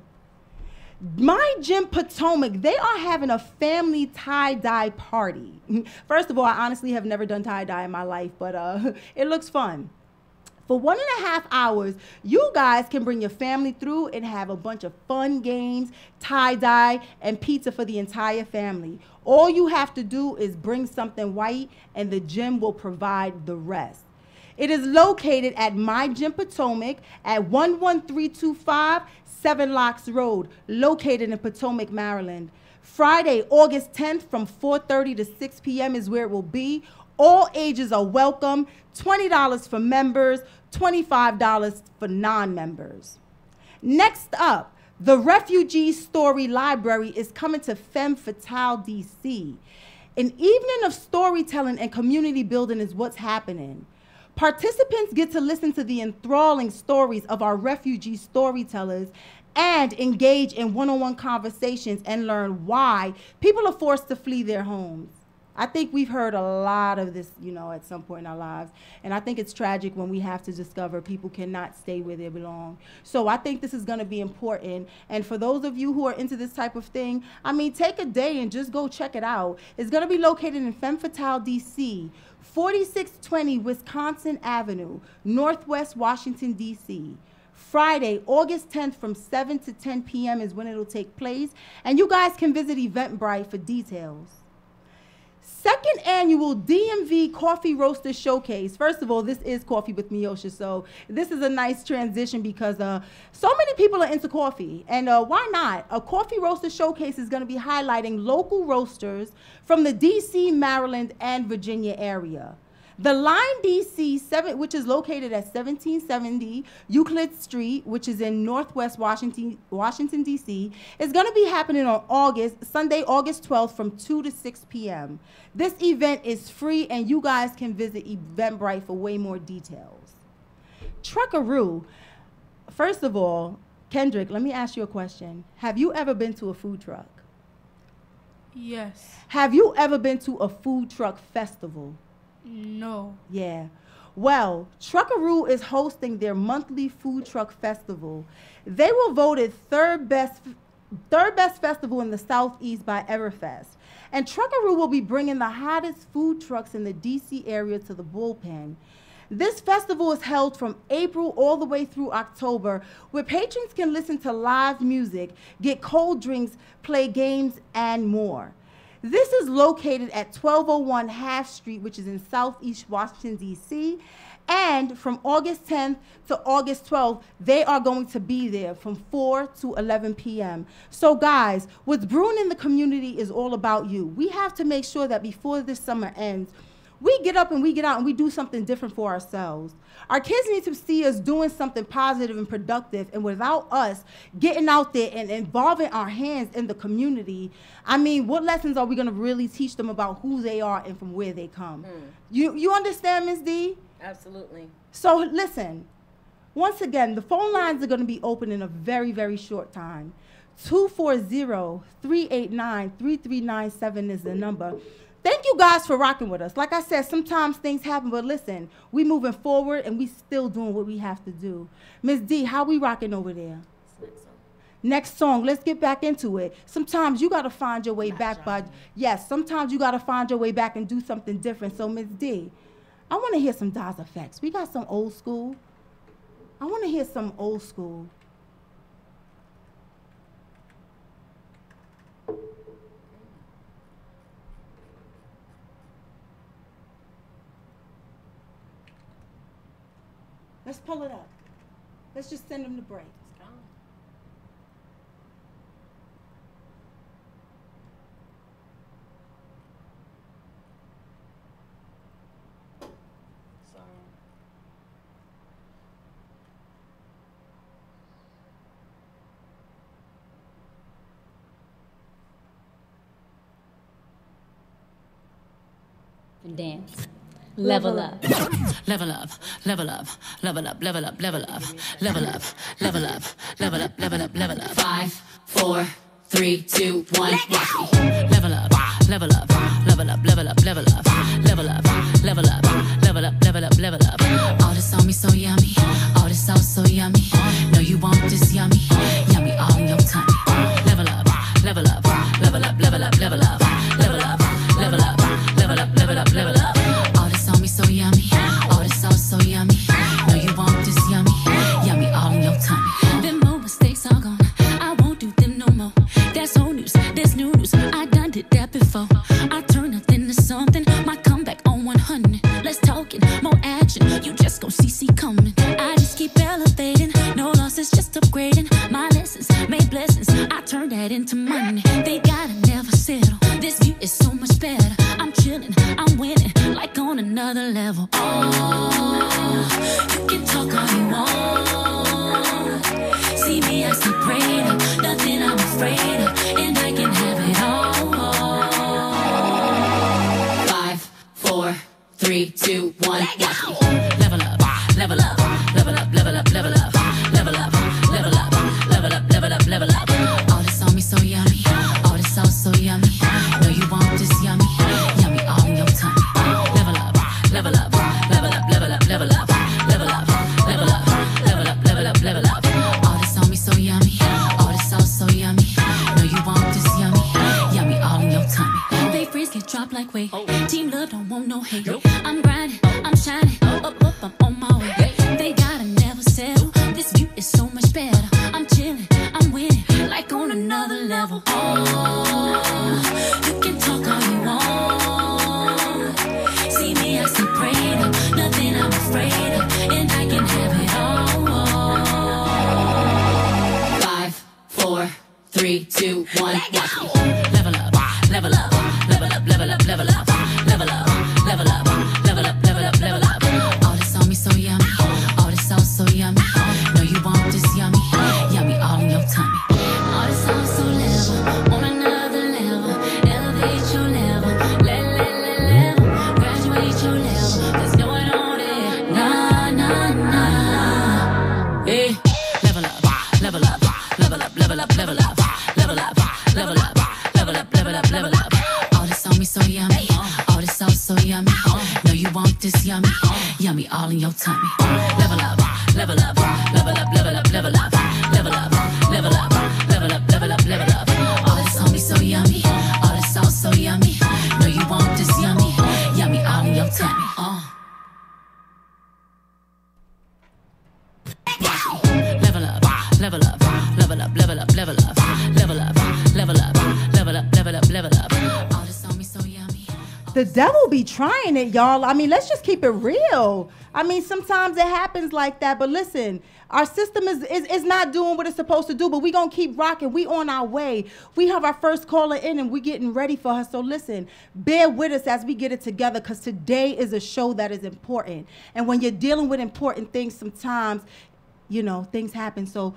My Gym Potomac, they are having a family tie-dye party. First of all, I honestly have never done tie-dye in my life, but it looks fun. For 1.5 hours, you guys can bring your family through and have a bunch of fun games, tie-dye, and pizza for the entire family. All you have to do is bring something white, and the gym will provide the rest. It is located at My Gym Potomac at 11325 Seven Locks Road, located in Potomac, Maryland. Friday, August 10th from 4:30 to 6 p.m. is where it will be. All ages are welcome, $20 for members, $25 for non-members. Next up, the Refugee Story Library is coming to Femme Fatale, DC. An evening of storytelling and community building is what's happening. Participants get to listen to the enthralling stories of our refugee storytellers and engage in one-on-one conversations and learn why people are forced to flee their homes. I think we've heard a lot of this, at some point in our lives. And I think it's tragic when we have to discover people cannot stay where they belong. So I think this is going to be important. And for those of you who are into this type of thing, take a day and just go check it out. It's going to be located in Femme Fatale, DC, 4620 Wisconsin Avenue, Northwest Washington, DC. Friday, August 10th from 7 to 10 p.m. is when it'll take place. And you guys can visit Eventbrite for details. Second annual DMV Coffee Roaster Showcase. First of all, this is Coffee with Meosha, so this is a nice transition because so many people are into coffee, and why not? A Coffee Roaster Showcase is going to be highlighting local roasters from the DC, Maryland, and Virginia area. The Line DC 7, which is located at 1770 Euclid Street, which is in Northwest Washington, D.C., is going to be happening on Sunday, August 12th from 2 to 6 p.m. This event is free, and you guys can visit Eventbrite for way more details. Truckaroo. First of all, Kendrick, let me ask you a question. Have you ever been to a food truck? Yes. Have you ever been to a food truck festival? No. Yeah. Well, Truckaroo is hosting their monthly food truck festival. They were voted third best festival in the Southeast by Everfest. And Truckaroo will be bringing the hottest food trucks in the DC area to the bullpen. This festival is held from April all the way through October, where patrons can listen to live music, get cold drinks, play games, and more. This is located at 1201 Half Street, which is in Southeast Washington, D.C., and from August 10th to August 12th, they are going to be there from 4 to 11 p.m. So guys, what's brewing in the community is all about you. We have to make sure that before this summer ends, we get up and we get out and we do something different for ourselves. Our kids need to see us doing something positive and productive, and without us getting out there and involving our hands in the community, I mean, what lessons are we going to really teach them about who they are and from where they come? You understand, Ms. D? Absolutely. So listen, once again, the phone lines are going to be open in a very, very short time. 240-389-3397 is the number. Thank you guys for rocking with us. Like I said, sometimes things happen, but listen, we moving forward and we still doing what we have to do. Ms. D, how we rocking over there? Next song, let's get back into it. Sometimes you got to find your way back, but yes, sometimes you got to find your way back and do something different. So Ms. D, I want to hear some Daz Effects. We got some old school. I want to hear some old school. Let's pull it up. Let's just send them to break. Dance. Level up. Level up, level up, level up, level up, level up, level up, level up, level up, level up, level up. 5, 4, 3, 2, 1, watch me. Level up, level up, level up, level up, level up, level up, level up, level up, level up, level up. All this on me so yummy, all this sauce so yummy. No, you want this yummy, yummy all in your tummy. Level up, level up, level up, level up, level up, level up, level up, level up, level up, level up. So yummy, all this sauce so yummy. No, you want this yummy, yummy all in your tummy. Them old mistakes are gone, I won't do them no more. That's old news, that's new news, I done did that before. I turn nothing to something, my comeback on 100. Let's talk it, more action, you just gon' see coming. I just keep elevating, no losses, just upgrading. My lessons made blessings, I turn that into money. They gotta never settle, this view is so much better. I'm chilling, I'm winning, like on another level. Oh, you can talk all you want. See me as the greater, nothing I'm afraid of, and I can have it all. 5, 4, 3, 2, 1, watch me. Level up, level up, level up, level up, level up, level up, level up, level up, level up, level up. All this on me so yummy, all this sauce so yummy. No, you want this yummy, yummy all in your tummy. Level up, level up, level up, level up, level up, level up, level up, level up, level up, level up. All this on me so yummy, all this sauce so yummy. No, you want this yummy, yummy all in your tummy. They freeze get dropped like weight. Team love don't want no hate. I'm grinding, I'm shining, up, I'm on my way. They gotta never settle. This view is so much better. I'm chilling, I'm winning, like on another level. Oh, you can talk all you want. See me as the greater, nothing I'm afraid of, and I can have it all. 5, 4, 3, 2, 1, watch me. Level up, level up, level up, level up, level up, level up, level up, level up, level up, level up, this yummy, yummy all in your tummy. Level up, level up, level up, level up, level up, level up, level up, level up, level up, level up. All this homie so yummy, all this sauce so yummy. Know you want this yummy, yummy all in your tummy. Level up, level up, level up, level up, level up, level up, level up, level up, level up, level up. All this on me so yummy. The devil be trying it, y'all. I mean, let's just keep it real. I mean, sometimes it happens like that. But listen, our system is not doing what it's supposed to do, but we going to keep rocking. We on our way. We have our first caller in, and we getting ready for her. So listen, bear with us as we get it together, because today is a show that is important. And when you're dealing with important things, sometimes, you know, things happen. So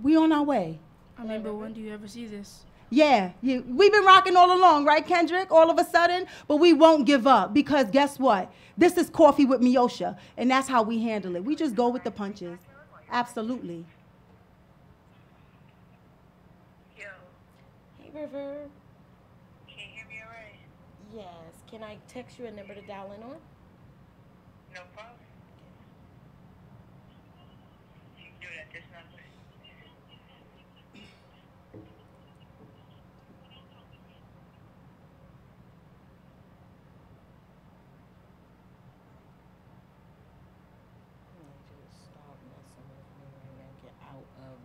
we on our way. I mean, but when do you ever see this? Yeah, we've been rocking all along, right, Kendrick? All of a sudden, but we won't give up, because guess what? This is Coffee with Meosha, and that's how we handle it. We just go with the punches. Absolutely. Hey, River. Can you hear me all right? Yes. Can I text you a number to dial in on? No problem. You can do it at this number.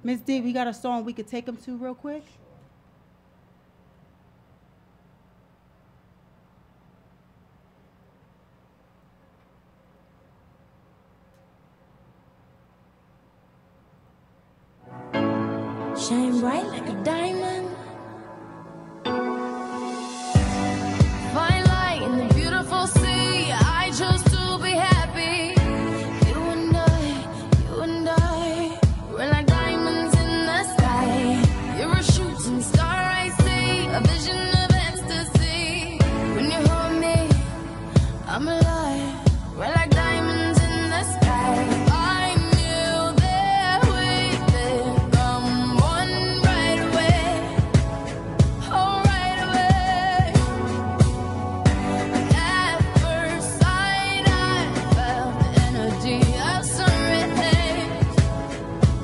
Miss D, we got a song we could take them to real quick? Shine bright like a diamond. Fine light in the beautiful sea. I chose to be happy. You and I, we're like diamonds in the sky. You're a shooting star, I see, a vision of ecstasy. When you hold me, I'm alive. We're like diamonds in the sky. I knew that we could come one right away. Oh, right away. At first sight, I felt the energy of sun rays.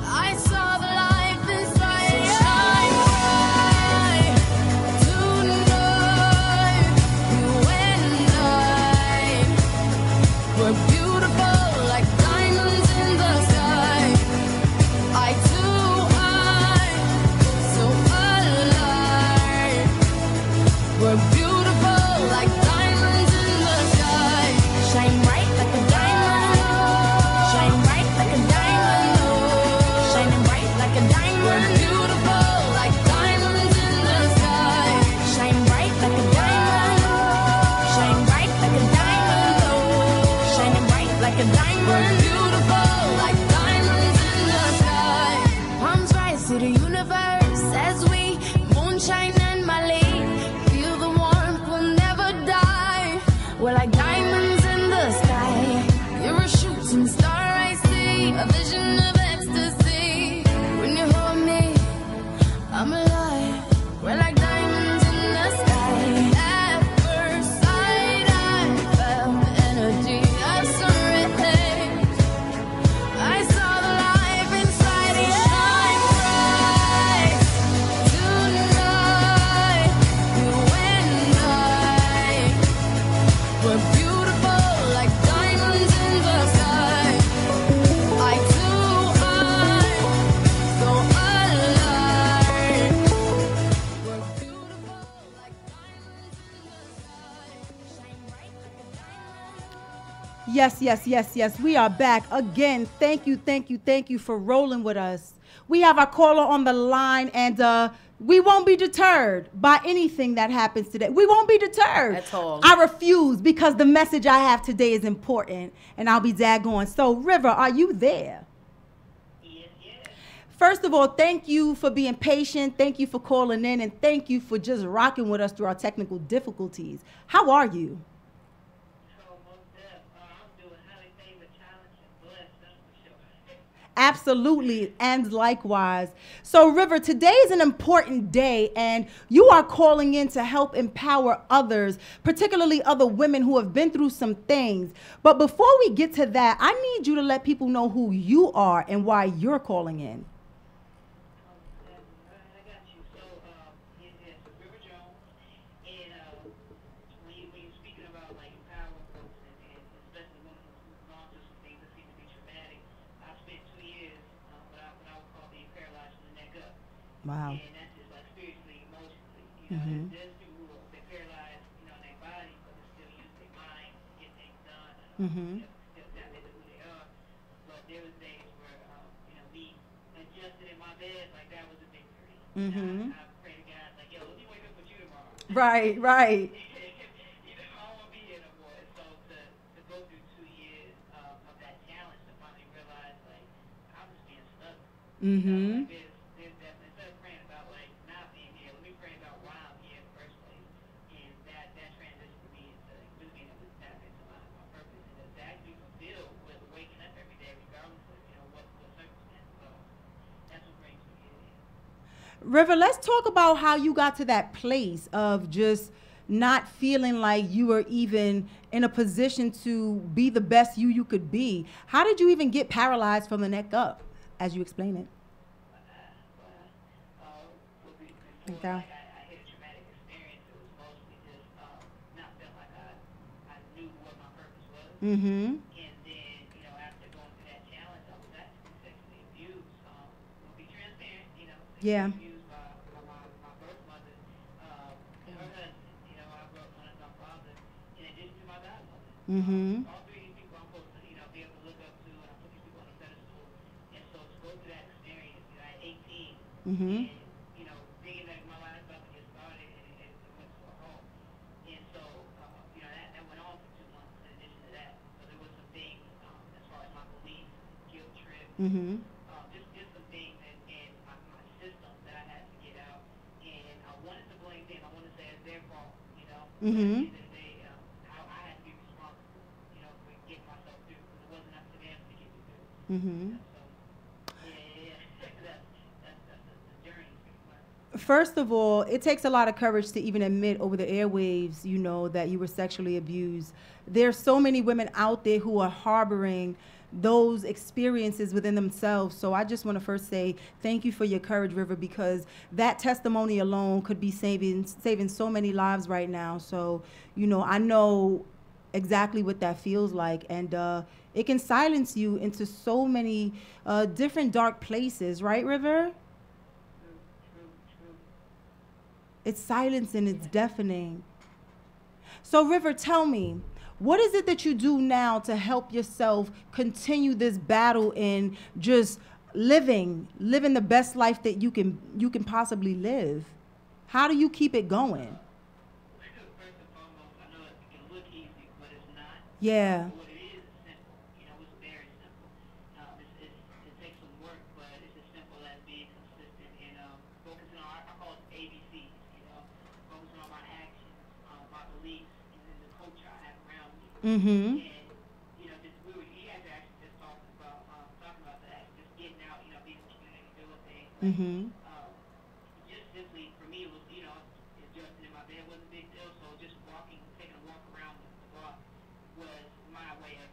I saw the life inside you. Shine bright tonight. You and we're beautiful like diamonds in the sky. Eye to eye, so alive. We're beautiful like diamonds in the sky. Shine bright like a diamond. Shine bright like a diamond. Shining bright like a diamond. We're beautiful like diamonds in the sky. Shine bright like a diamond. Shine bright like a diamond. Shining bright like a diamond. We're beautiful like diamonds in the sky. Palms rise to the universe as we moonshine and Mali. Feel the warmth, we'll never die. We're like diamonds in the sky. You're a shooting star, I see, a vision of ecstasy. When you hold me, I'm alive. We're like diamonds in the sky. At first sight, I felt the energy of sun rays. I saw the life inside you. Shine bright tonight. You and we're beautiful like diamonds in the sky. Eye to eye, so alive. We're beautiful like diamonds in the sky. Shine bright like a diamond. Yes. We are back again. Thank you for rolling with us. We have our caller on the line, and we won't be deterred by anything that happens today. We won't be deterred. At all. I refuse, because the message I have today is important, and I'll be daggone. So, River, are you there? Yes. First of all, thank you for being patient. Thank you for calling in, and thank you for just rocking with us through our technical difficulties. How are you? So, most deaf, I'm doing highly favored, challenged, and blessed, that's for sure. Absolutely, and likewise. So, River, today is an important day, and you are calling in to help empower others, particularly other women who have been through some things. But before we get to that, I need you to let people know who you are and why you're calling in. I got you. So, it's River Jones, and when you're speaking about like empowering folks, and especially women who've gone through some things that seem to be traumatic, I spent 2 years what I would call being paralyzed from the neck up, Wow. and that's just like spiritually, emotionally. You know, there's people who are they're paralyzed, you know, in their body, but they still use their mind to get things done. You know, still tap into who they are. But there was days where, you know, me adjusted in my bed, like that was a victory. You know, I pray to God, like, yo, let me wake up with you tomorrow. Right, right. You know, I don't want to be here no more. And so to go through 2 years of that challenge to finally realize, like, I'm just being stuck. You know, like there's definitely, instead of praying about, like, not being here, let me pray about why I'm here in the first place. And that transitioned for me into really being able to tap into my purpose and to actually fulfill with waking up every day, regardless of, you know, what circumstances are. That's what brings me here. River, let's talk about how you got to that place of just not feeling like you were even in a position to be the best you could be. How did you even get paralyzed from the neck up, as you explain it? Before I hit a traumatic experience, it was mostly just not feeling like I knew what my purpose was. And then, you know, after going through that challenge, I was actually sexually abused. To be transparent, you know, Yeah. sexually abused by my birth mother, her husband. You know, I grew up under my father, in addition to my godmother. All three of these people I'm supposed to, you know, be able to look up to, and I put these people on a pedestal. And so to go through that experience, you know, at 18, and, you know, thinking that my life about to get started, and it went to a halt. And so, you know, that went on for 2 months in addition to that. So there was some things, as far as my beliefs, guilt trip, just some things in my system that I had to get out. And I wanted to blame them. I wanted to say it's their fault, you know. But at the end of the day, I had to be responsible, you know, for getting myself through, because it wasn't up to them to get me through. So, yeah, that's the journey. First of all, it takes a lot of courage to even admit over the airwaves, you know, that you were sexually abused. There's so many women out there who are harboring those experiences within themselves. So I just want to first say thank you for your courage, River, because that testimony alone could be saving so many lives right now. So, you know, I know exactly what that feels like, and it can silence you into so many different dark places, right, River? It's silencing, it's deafening. So, River, tell me, what is it that you do now to help yourself continue this battle in just living the best life that you can possibly live? How do you keep it going? First and foremost, I know it can look easy, but it's not. Yeah. What it is simple. You know, it's very simple. It takes some work, but it's as simple as being consistent and focusing on, I call it ABCs, you know, focusing on my actions, my beliefs, and then the culture I have around me. And, you know, he had to actually just talking about that, just getting out, you know, being in the community, doing things. Just simply, for me, it was, you know, adjusting in my bed wasn't a big deal, so just taking a walk around the block was my way of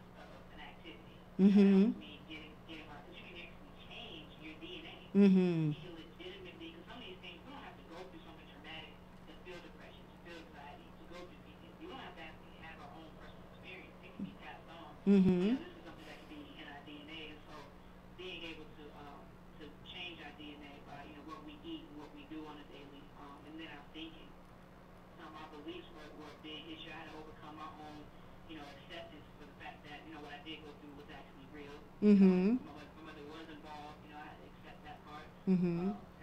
an activity. That was me getting my, because you can actually change your DNA. You can legitimately, because some of these things, we don't have to go through something traumatic to feel depression, to feel anxiety, to go through PTSD. You don't have to actually have our own personal experience. It can be passed on. You know, this is something that can be in our DNA, and so being able to change our DNA by, you know, what we eat and what we do on a daily, and then our thinking. My beliefs were a big issue. I had to overcome my own, you know, acceptance for the fact that, you know, what I did go through was actually real. My mother was involved. You know, I had to accept that part. I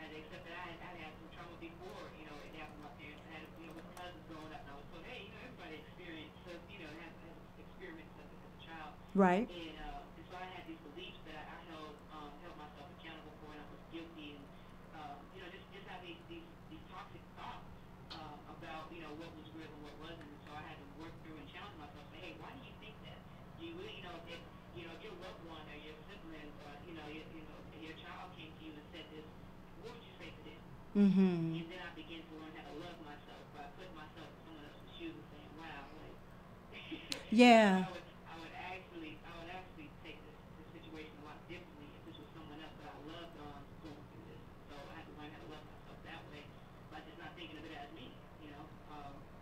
had to accept that I had some trauma before, you know, it happened with my parents. I had, you know, with cousins growing up, and I was told, hey, you know, everybody experiences, you know, has experiments as a child. Right. And so I had these beliefs that I held myself accountable for, and I was guilty, and you know, just have these toxic thoughts about, you know, what was real and what wasn't. And so I had to work through and challenge myself. Say, hey, why do you think that? Do you really, you know, if you're well loved one or your siblings or, your child came to you and said this, what would you say to them? Mm-hmm. And then I began to learn how to love myself by putting myself in someone else's shoes and saying, wow, like, Yeah. I would actually take this situation a lot differently if this was someone else that I loved going through this. So I had to learn how to love myself that way by just not thinking of it as me,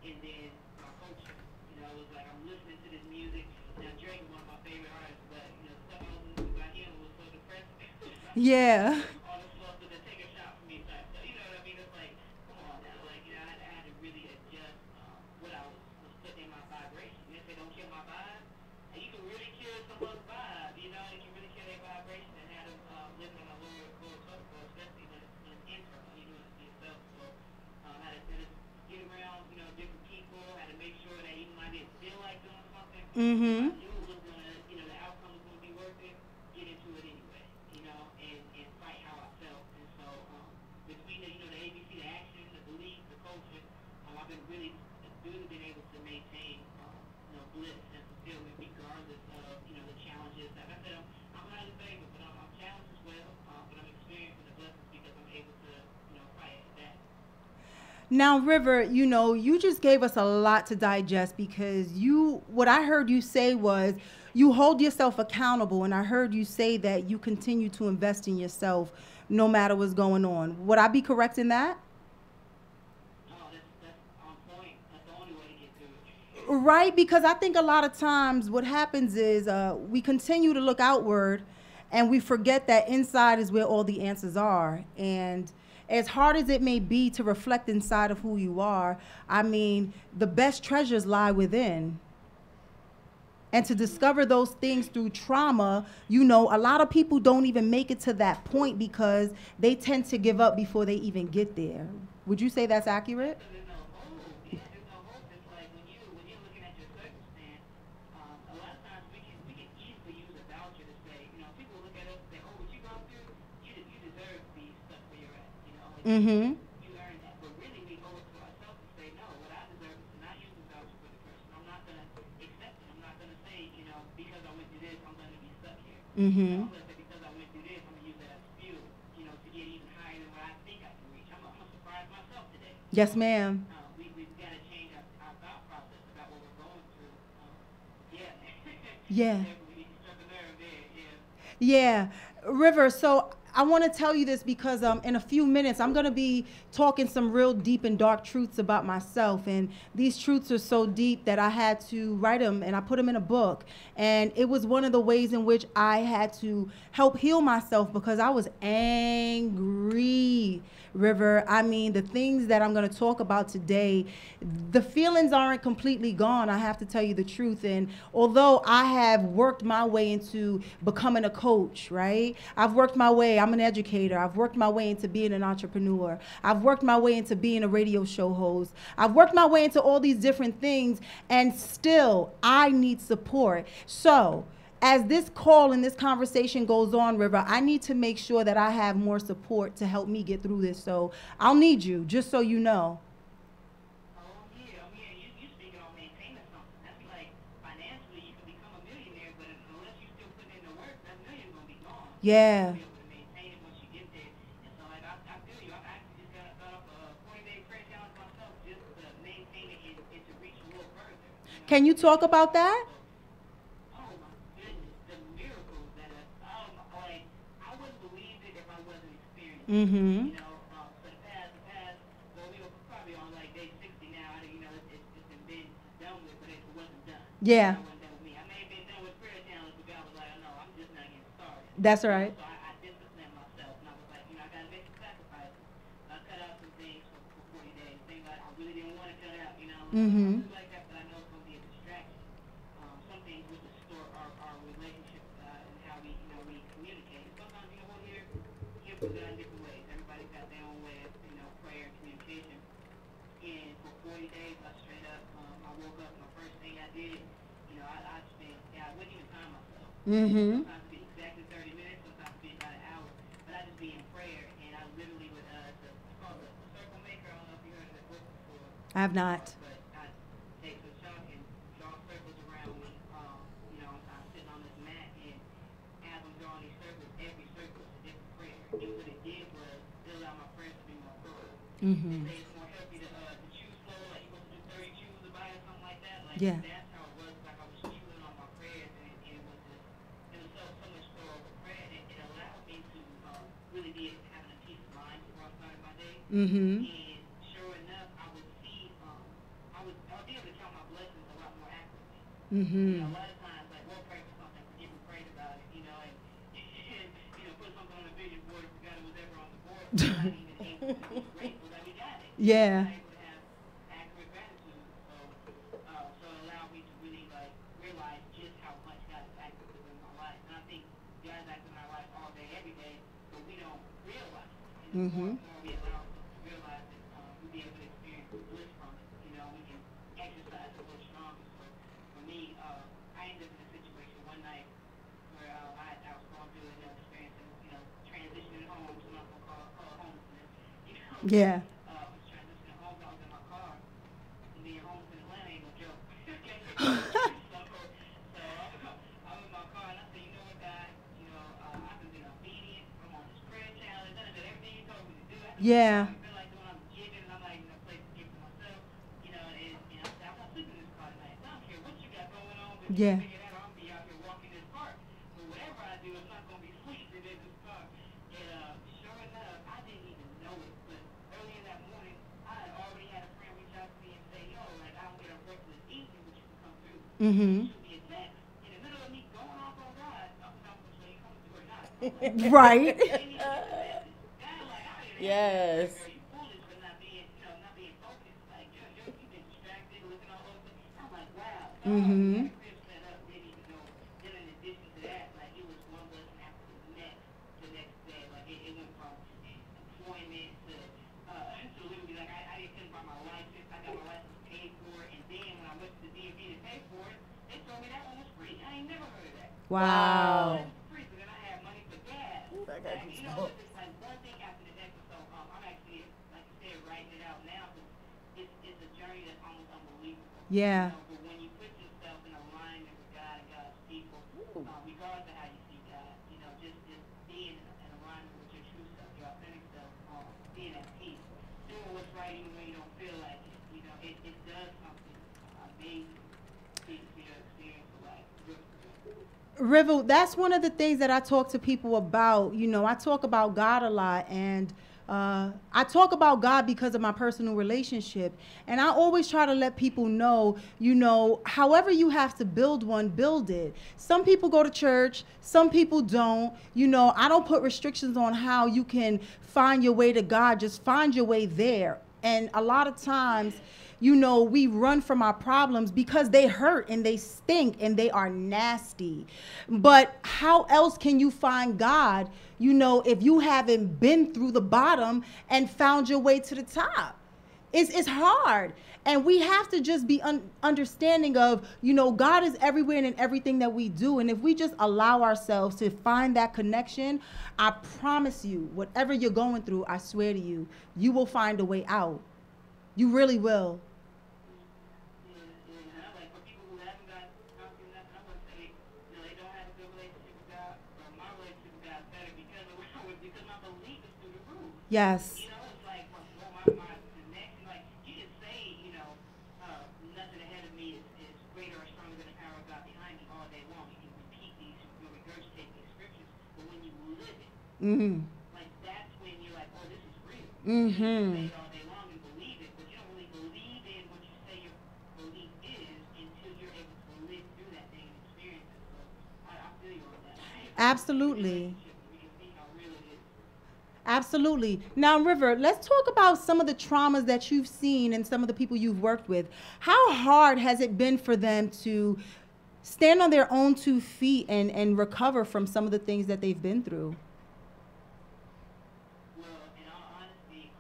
and then my culture, it was like I'm listening to this music. Now Drake is one of my favorite artists, but the stuff I was listening to by him was so depressing. Yeah. All the stuff that they take a shot from me type stuff. You know what I mean? It's like, come on now. Like, I had to really adjust what I was putting in my vibration. If they don't kill my vibe, and you can really kill someone's vibe, you can really kill their vibration and have them living on a lower protocol, especially when it's internal. You're doing it to yourself. So I had to get around, different people. I had to make sure that even when I didn't feel like doing something, Mm-hmm. I knew it was gonna, the outcome was gonna be worth it. Get into it anyway, and fight how I felt. And so between the ABC, the action, the belief, the culture, I've been really been able to maintain bliss and fulfillment regardless of the challenges. Like I said, I'm highly favored, but I'm challenged as well. But I'm experiencing the blessings because I'm able to fight that. Now, River, you just gave us a lot to digest because what I heard you say was you hold yourself accountable. And I heard you say that you continue to invest in yourself no matter what's going on. Would I be correct in that? No, that's on point. That's the only way to get through it. Right, because I think a lot of times what happens is we continue to look outward and we forget that inside is where all the answers are. And as hard as it may be to reflect inside of who you are, I mean, the best treasures lie within. And to discover those things through trauma, a lot of people don't even make it to that point because they tend to give up before they even get there. Would you say that's accurate? There's no hope. Yeah, there's no hope. It's like when you're looking at your circumstance, a lot of times we can easily use a voucher to say, people look at us and say, oh, what you gone through, you deserve to be stuck where you're at. Like Mm-hmm. you earned that. But really we owe it to ourselves to say, no, what I deserve is to not use the voucher for the person. I'm not gonna accept it. I'm not gonna say, because I went through this, I'm gonna be stuck here. Mm-hmm. I'm gonna say because I went through this, I'm gonna use that as fuel, to get even higher than what I think I can reach. I'm surprised myself today. Yes, ma'am. We've got to change our thought process about what we're going through. Yeah. We struck a nerve there, Yeah. River, so I want to tell you this because in a few minutes I'm going to be talking some real deep and dark truths about myself. And these truths are so deep that I had to write them and I put them in a book. And it was one of the ways in which I had to help heal myself because I was angry, River. I mean, the things that I'm going to talk about today, the feelings aren't completely gone. I have to tell you the truth. And although I have worked my way into becoming a coach, right? I've worked my way. I'm an educator. I've worked my way into being an entrepreneur. I've worked my way into being a radio show host. I've worked my way into all these different things. And still, I need support. So as this call and this conversation goes on, River, I need to make sure that I have more support to help me get through this. So I'll need you, just so you know. Oh, yeah. You speaking on maintaining something. That's like financially you can become a millionaire, but unless you still put in the work, that million's going to be gone. Yeah. You'll be able to maintain it once you get there. And so, like, I feel you. I've actually just got off a 40-day prayer challenge myself just to maintain it and to reach a little further. Can you talk about that? Mm-hmm. For the past, well, we were probably on like day 60 now. It's been done with, but it wasn't done. Yeah. It wasn't done with me. I may have been done with prayer challenge, but God was like, no, I'm just not getting started. That's right. So I disciplined myself, and I was like, I got to make some sacrifices. I cut out some things for 40 days, things like I really didn't want to cut out, Mm-hmm. like that, but I know it's going to be a distraction. Some things will distort our relationship and how we communicate. Sometimes, we'll hear from God in different ways. Everybody's got their own way of, prayer and communication. And for 40 days, I straight up, I woke up, my first thing I did, I spent, I wouldn't even time myself. Mm-hmm. Sometimes it'd be exactly 30 minutes, sometimes it'd be about an hour. But I'd just be in prayer, and I literally would, it's called the Circle Maker. I don't know if you heard of that book before. I have not. But I take the chalk and draw circles around me, I'm sitting on this mat, and Mm-hmm. They say it's more healthy to chew slow, like you're supposed to do 30 chews a bite or something like that. Like Yeah. that's how it was. Like I was chewing on my prayers, and it was just it was so much thorough of a prayer, and it allowed me to really be having a peace of mind before I started my day. Mm-hmm. And sure enough, I would see I'll be able to count my blessings a lot more accurately. Mm-hmm. You know, a lot of times, like, we'll pray for something, forget we prayed about it, you know, and you know, put something on a vision board and forgot it was ever on the board. We're not even able to be grateful that we got it. Yeah. We're not able to have accurate gratitude. So it allowed me to really, like, realize just how much God is active in my life. And I think God is active in our life all day, every day, but we don't realize it. And the more we allow ourselves to realize it, we'll be able to experience the bliss from it. You know, we can exercise a little stronger. So for me, I ended up in a situation one night where I was going through experiencing, you know, transitioning home. So I'm not going to call it homelessness. You know, Yeah. I was transitioning home. I was in my car. And being homeless in Atlanta ain't no joke. I'm in my car and I said, you know what, God, you know, I've been obedient. I'm on this prayer challenge. I done everything you told me to do. I Yeah. feel like doing, I'm giving, and I'm like in a place to give to myself. You know, and I said, I'm not sleeping in this car tonight. I don't care what you got going on, but Yeah. you figure that out, I'm gonna be out here walking this park. But whatever I do, I'm not gonna be sleeping in this car. And sure enough, I didn't even know it, but early in that morning, I had already had a friend reach out to me and say, yo, like, I don't get a break this evening, but you can come through. Mm-hmm. Shoot me a text. In the middle of me going off on God, I'm not gonna say you coming through or not. Right. Yes. Girl, you foolish for not being, you know, not being focused. Like, you've been distracted, looking all over. I'm like, wow. Mm-hmm. Crib set up, didn't even know. Then in addition to that, like, it was one blessing after the next day. Like, it went from employment to literally, like, I couldn't find my license. I got my license paid for, and then when I went to the DMV to pay for it, they told me that one was free. I ain't never heard of that. Wow. It's free, so then I had money for gas. I got Like, you know, goosebumps. it's just like one thing after the next. So I'm actually, like you said, writing it out now, because it's a journey that's almost unbelievable. Yeah. You know, but when you put yourself in alignment with God and God's people, regardless of how you see God, you know, just being in alignment with your true self, your authentic self, being at peace, doing what's right even when you don't feel like it. You know, it does something amazing to your experience of life. Rivel, that's one of the things that I talk to people about. You know, I talk about God a lot, and I talk about God because of my personal relationship. And I always try to let people know, you know, however you have to build one, build it. Some people go to church, some people don't. You know, I don't put restrictions on how you can find your way to God. Just find your way there. And a lot of times, you know, we run from our problems because they hurt and they stink and they are nasty. But how else can you find God, you know, if you haven't been through the bottom and found your way to the top? It's hard. And we have to just be understanding of, you know, God is everywhere and in everything that we do. And if we just allow ourselves to find that connection, I promise you, whatever you're going through, I swear to you, you will find a way out. You really will. Like, for people who haven't got nothing, I would say, you know, they don't have a good relationship with God, or my relationship with God is better because my belief is through the roof. Yes. You know, it's like my connection, like, you can say, you know, nothing ahead of me is greater or stronger than the power of God behind me all day long. You can repeat these, you know, regurgitate these scriptures, but when you live it, like, that's when you're like, oh, this is real. You say it all day long and believe it, but you don't really believe in what you say your belief is until you're able to live through that thing and experience it. So I feel you on that. Absolutely. We can see how real it is. Absolutely. Now, River, let's talk about some of the traumas that you've seen and some of the people you've worked with. How hard has it been for them to stand on their own 2 feet and recover from some of the things that they've been through? Well, in all honesty,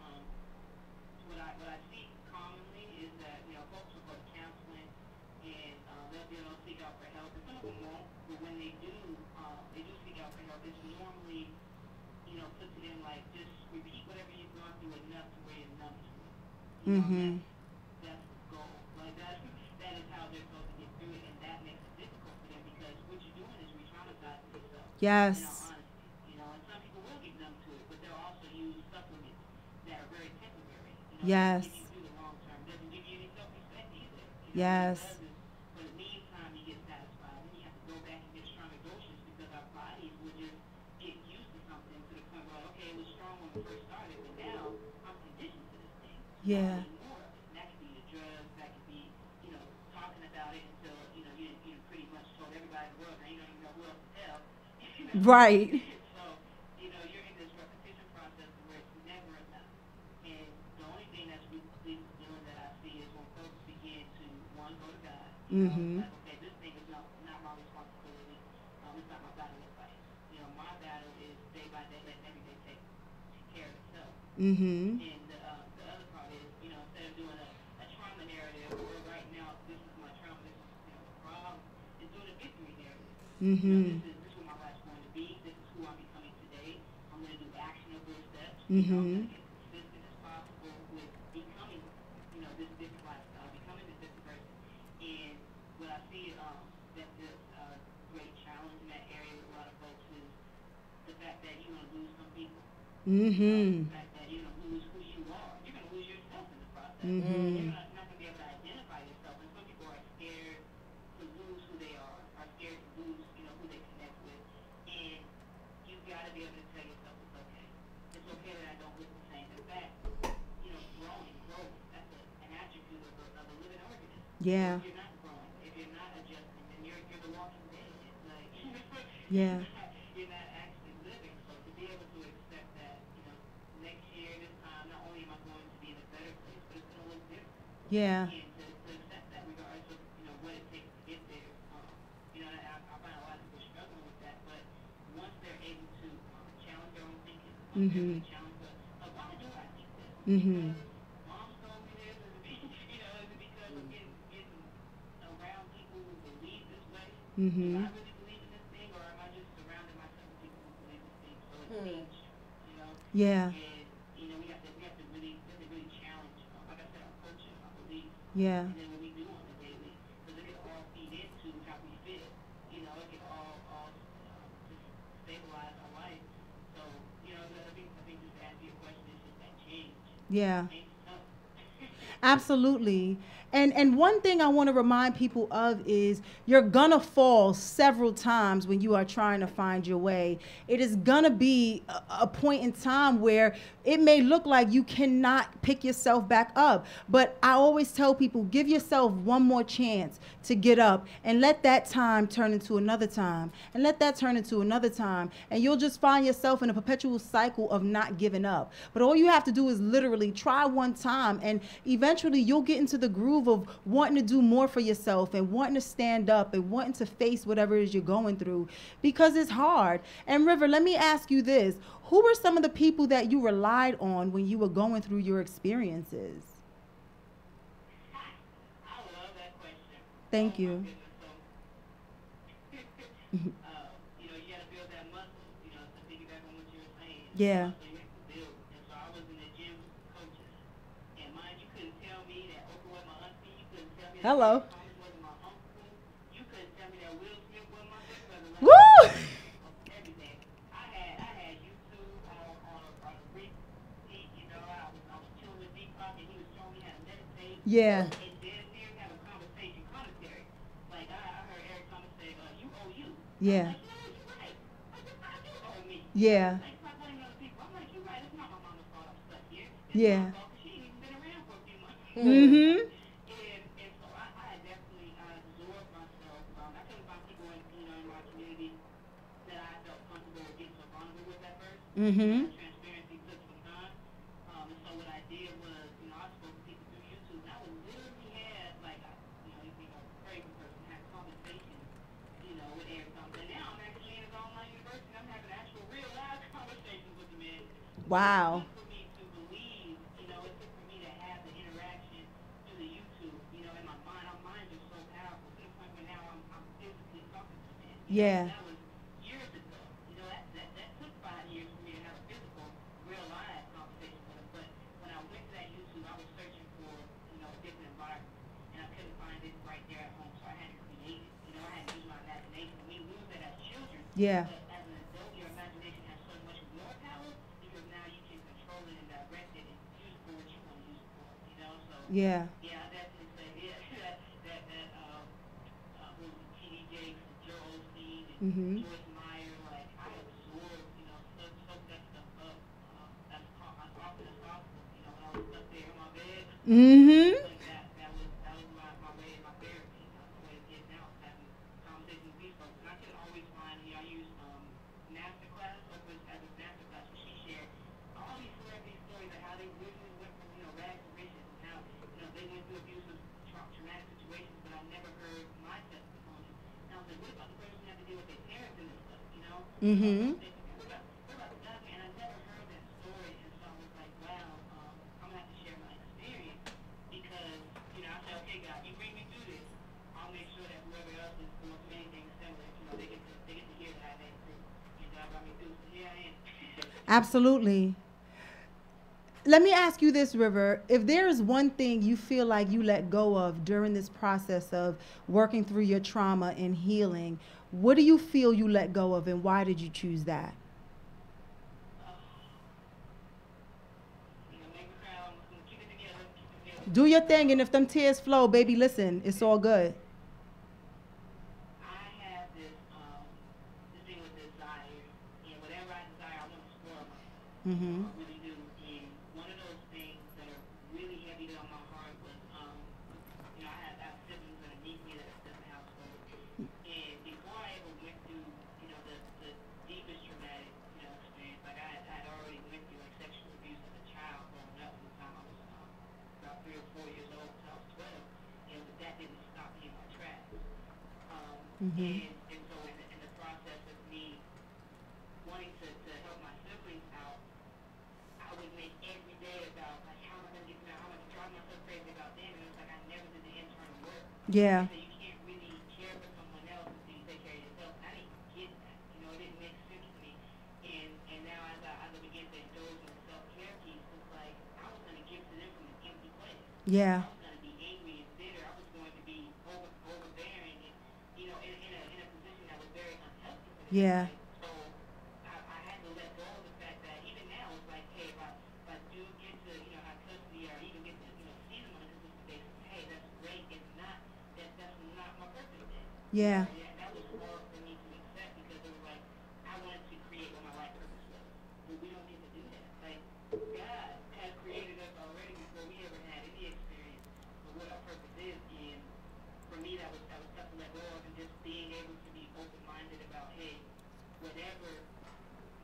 what I see commonly is that, you know, folks will go to counseling and they'll seek out for help, and some of them won't, but when they do seek out for help, it's normally, you know, put to them like, just repeat whatever you've gone through enough to where you're numb to it. You know, that's the goal. Like, that is how they're supposed to get through it, and that makes it difficult for them because what you're doing is re-traumatizing yourself. Yes. In all honesty, you know, and some people will get numb to it, but they'll also use supplements that are very temporary. Yes. Get you through the long term. Doesn't give you any self-respect either. Yes. What it does is, for the meantime, you get satisfied. Then you have to go back and get stronger doses because our bodies will just get used to something to the point where, okay, it was strong when we first started, but now I'm conditioned to this thing. Yeah. I need more of it. And that could be the drugs. That could be, talking about it until, you pretty much told everybody in the world, now you don't even know who else to tell. Right. So, you're in this repetition process where it's never enough. And the only thing that's really doing that I see is when folks begin to, one, go to God. Mm-hmm. Like, okay, this thing is not my responsibility. It's not my battle to fight. My battle is day by day, letting every day take care of itself. Mm-hmm. And the other part is, instead of doing a trauma narrative, or right now, this is my trauma, this is, the problem, is doing a victory narrative. Mm-hmm. This is what my life's going to be. This is who I'm becoming today. I'm going to do actionable steps. Mm-hmm. I'm going to get consistent as possible with becoming, this different lifestyle, becoming this different person. And what I see that the great challenge in that area with a lot of folks is the fact that you're going to lose some people. Mm-hmm. The fact that you're going to lose who you are. You're going to lose yourself in the process. Mm-hmm. You're not going to be able to identify yourself. And some people are scared to lose who they are scared to lose, who they connect with. And you've got to be able to tell yourself it's okay. It's okay that I don't look the same. In fact, growth, that's an attribute of a living organism. Yeah. If you're not growing, if you're not adjusting, then you're the walking dead. Like, Yeah. You're not actually living. So to be able to accept that, next year, this time, not only am I going to be in a better place, but it's going to look different. Yeah. And to accept that regardless of, what it takes to get there. I find a lot of people struggling with that, but once they're able to challenge their own thinking, once they're able to challenge why do I think this? Mm-hmm. Because mom told me this, is it because of getting around people who believe this way? Mm-hmm. Do I really believe in this thing, or am I just surrounding myself with people who believe this thing? So it's changed, Yeah. And we have to really challenge, like I said, our culture, our beliefs. Yeah. And then what we do on the daily, because it can all feed into how we feel. It can all just stabilize our life. So, I think just to answer your question, it's just that change. Yeah. Change is tough. Absolutely. And one thing I want to remind people of is you're gonna fall several times when you are trying to find your way. It is gonna be a point in time where it may look like you cannot pick yourself back up. But I always tell people, give yourself one more chance to get up and let that time turn into another time and let that turn into another time. And you'll just find yourself in a perpetual cycle of not giving up. But all you have to do is literally try one time, and eventually you'll get into the groove of wanting to do more for yourself and wanting to stand up and wanting to face whatever it is you're going through, because it's hard. And River, let me ask you this. Who were some of the people that you relied on when you were going through your experiences? I love that question. Thank you. You got to build that muscle, to piggyback on what you were saying. Yeah. So you have to build. And so I was in the gym with coaches. And mind, you couldn't tell me that Oprah was my auntie. You couldn't tell me that Hello. Thomas wasn't my uncle. You couldn't tell me that Will Smith wasn't my big brother. Like, Woo! everything. I had YouTube on a repeat, I was chilling with Deepak and he was showing me how to meditate. Yeah. And then here have a conversation commentary. Like I heard Eric Thomas say, you owe you. Yeah. I'm like, you're right. I do owe me. Yeah. Like, stop blaming other people. I'm like, you're right. It's not my mama's fault I'm stuck here. It's Yeah. my fault 'cause she ain't even been around for a few months. Mm-hmm. And so I definitely absorbed myself. I couldn't find people in my community that I felt comfortable with getting so vulnerable with at first. Mm-hmm. Transparency took some time. And so what I did was, I spoke to people through YouTube. And I would literally have, like, you think I'm a crazy person, have conversations, with Eric Thomas. And now I'm actually in his online university. I'm having actual real live conversations with the man. Wow. It took for me to believe, it took for me to have the interaction through the YouTube, in my mind. Our minds are so powerful to the point where now I'm physically talking to him. Yeah. That was years ago. That took 5 years for me to have a physical, real live conversation with him. But when I went to that YouTube, I was searching for, a different environment. And I couldn't find it right there at home, so I had to create it. I had to use my imagination. We lose that as children. Yeah. But as an adult, your imagination has so much more power because now you can control it and direct it and use it for what you want to use it for. Yeah. Yeah, I definitely say, yeah, who was it, T.D. Jakes, Joe Osteen, and Mm-hmm. Joyce Meyer, like, I absorbed, soak that stuff up, as often as possible, when I was stuck there in my bed. Mm-hmm. Like, that was my way, my therapy, my way of getting out, having conversations with these folks. And I could always find, I use, Masterclass, Oprah's as a Masterclass, where she shared all these celebrity stories of how they literally went from, rags to riches, and how, they went through abusive, traumatic situations, but I never heard my testimony. And I was like, what about the person who had to deal with their parents and this stuff, Mm-hmm. What about God, man? I never heard that story, and so I was like, wow, I'm gonna have to share my experience, because, I said, okay, God, you bring me through this, I'll make sure that whoever else is going through anything similar, they get to hear that I've been through, and God brought me through, so here I am. Absolutely. Let me ask you this, River. If there is one thing you feel like you let go of during this process of working through your trauma and healing, what do you feel you let go of, and why did you choose that? Make me cry, I'm gonna keep it together. Do your thing, and if them tears flow, baby, listen, it's all good. I have this thing with desire, and whatever I desire, I want to spoil myself. Mm-hmm. I really do. And one of those things that are really heavy on my heart was, I have siblings underneath me that are still in the household. And before I ever went through, the deepest traumatic, experience, like I had already went through like sexual abuse as a child growing up from the time I was about 3 or 4 years old until I was 12. But that didn't stop me in my tracks. Mm-hmm. And so in the process of me wanting to help my siblings out, I would make every day about, like, how am I going to get them out? How am I going to drive myself crazy about them? And it's like I never did the internal work. Yeah. So you can't really care for someone else until you take care of yourself. I didn't get that. It didn't make sense to me. And now as I begin to indulge in the self-care piece, it's like I was going to give to them from an empty place. Yeah. I was going to be angry and bitter. I was going to be overbearing and, in a position that was very unhealthy for them. Yeah. So I had to let go of the fact that even now it's like, hey, if I do get to, have custody or even get to, see them on a consistent basis, hey, that's great. If not, that's not my purpose then. Yeah. That was hard for me to accept, because it was like I wanted to create what my life purpose was. But we don't get to do that. Like, God has created us already before we ever had any experience of what our purpose is. And for me, that was tough to let go of, and just being able to be open-minded about, hey, whatever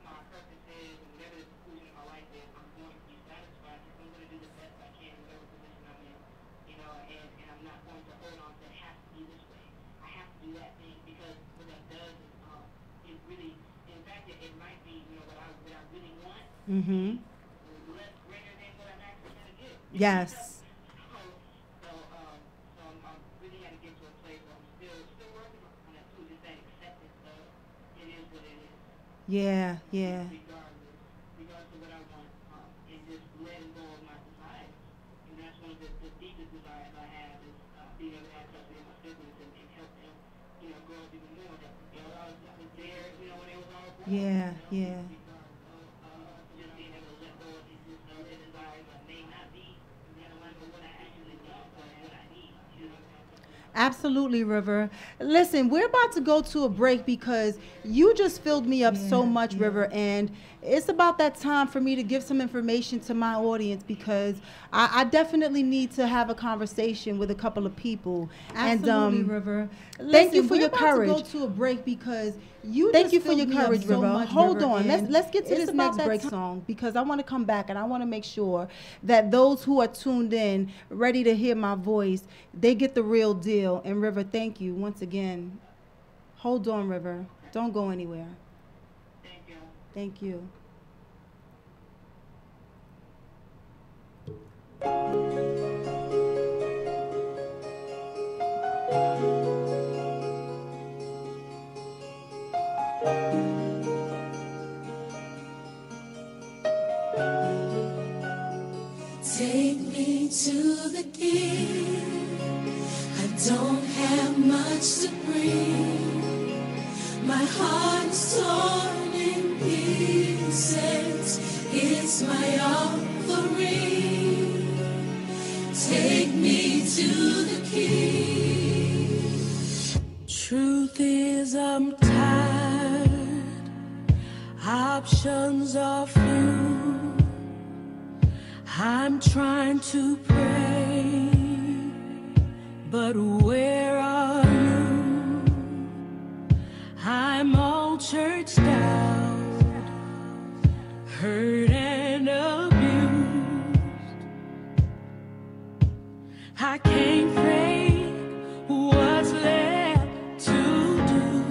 my purpose is and whatever the conclusion of my life is, I'm going to be satisfied, because I'm going to do the best I can in whatever position I'm in, and I'm not going to hold on to it has to be this way. I have to do that thing, because what that does is it really, in fact, it might be, what I really want, Mm-hmm. less greater than what I'm actually going to get. Yes. So I really had to get to a place where I'm still working on that too, just that acceptance of it is what it is. Yeah. Yeah. Regardless of what I want, and just letting go of my desires. And that's one of the deepest desires I have, is being able to have custody of my siblings and help them, grow up even more. That I was there, when they was all born. Yeah. Yeah. Just being able to let go of these desires that may not be in alignment with what I actually want, but what I need. Absolutely, River. Listen, we're about to go to a break because you just filled me up so much, River, and it's about that time for me to give some information to my audience, because I definitely need to have a conversation with a couple of people. Absolutely, and River. Thank you Listen, for we're your about courage. to go to a break because you Thank just you for your filled me up courage, so River. much, Hold River, on. and Let's get to it's this about next that break time. song, because I want to come back and I want to make sure that those who are tuned in, ready to hear my voice, they get the real deal. And River, thank you once again. Hold on, River. Don't go anywhere. Thank you. Thank you. Take me to the King. I don't have much to bring. My heart is torn in pieces. It's my offering. Take me to the King. Truth is, I'm tired. Options are few. I'm trying to pray, but where are you? I'm all churched out, hurt and abused. I can't fake what's left to do.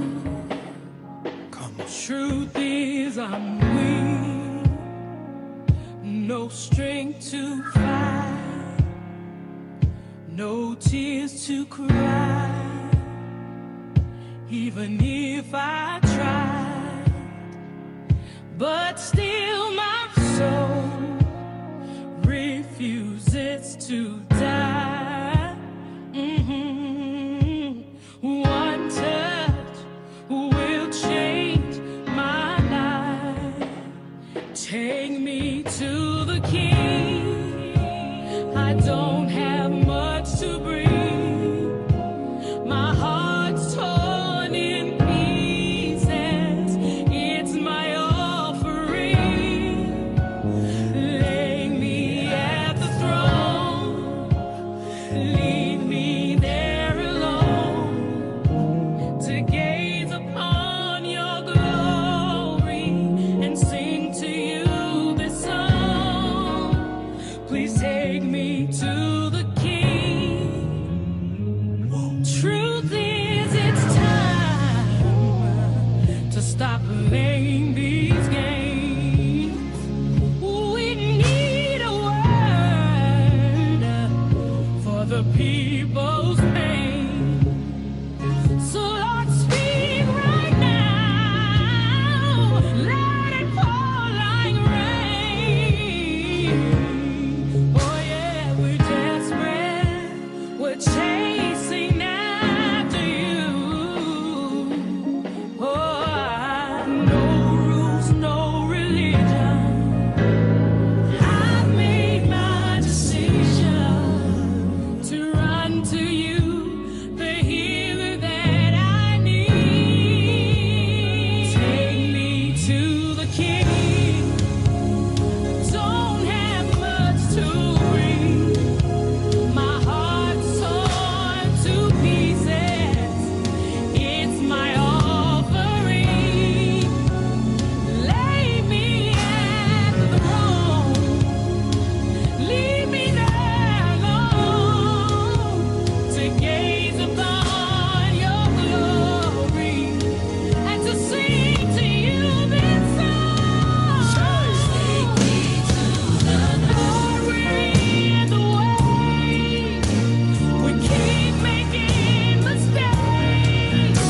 Come on. Truth is, I'm weak, no strength to fight, no tears to cry. Even if I tried, but still my soul refuses to die. One touch will change my life. Take me to the King. I don't have much to bring. My heart's torn in pieces. It's my offering. Lay me at the throne. Leave me there alone to gaze upon your glory and sing to you this song. Please take me to the King. Truth is, it's time to stop playing these games. We need a word for the people's pain. So Lord, speak right now. Let it fall like rain. Oh yeah, we're desperate. We're chasing after you. Oh, no rules, no religion. I've made my decision to run to you, the healer that I need. Take me to the King. Don't have much to bring. My heart's torn to pieces. It's my offering. Lay me at the throne. Leave me there alone to gaze upon your glory and to sing to you this song. Take me to the Lord, we're in the way. We keep making mistakes.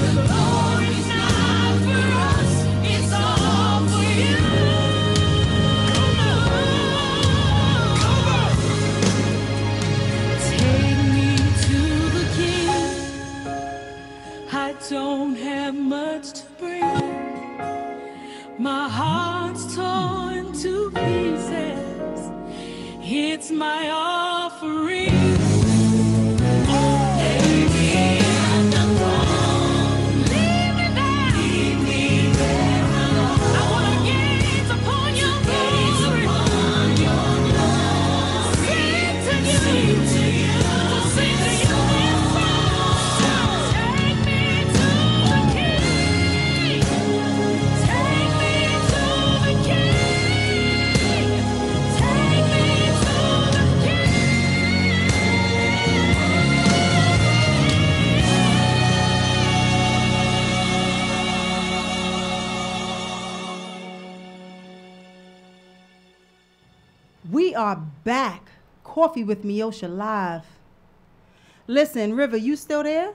The Lord is not for us, it's all for you. Take me to the King. I don't have much to bring. My heart's torn to pieces. It's my offering. Lay me at the throne. Leave me there. Leave me there alone. I wanna gaze upon your glory. Sing to you. Sing to you this song. Take me to the King. Take me to the King. Take me to the King. We are back. Coffee with Meosha live. Listen, River, you still there?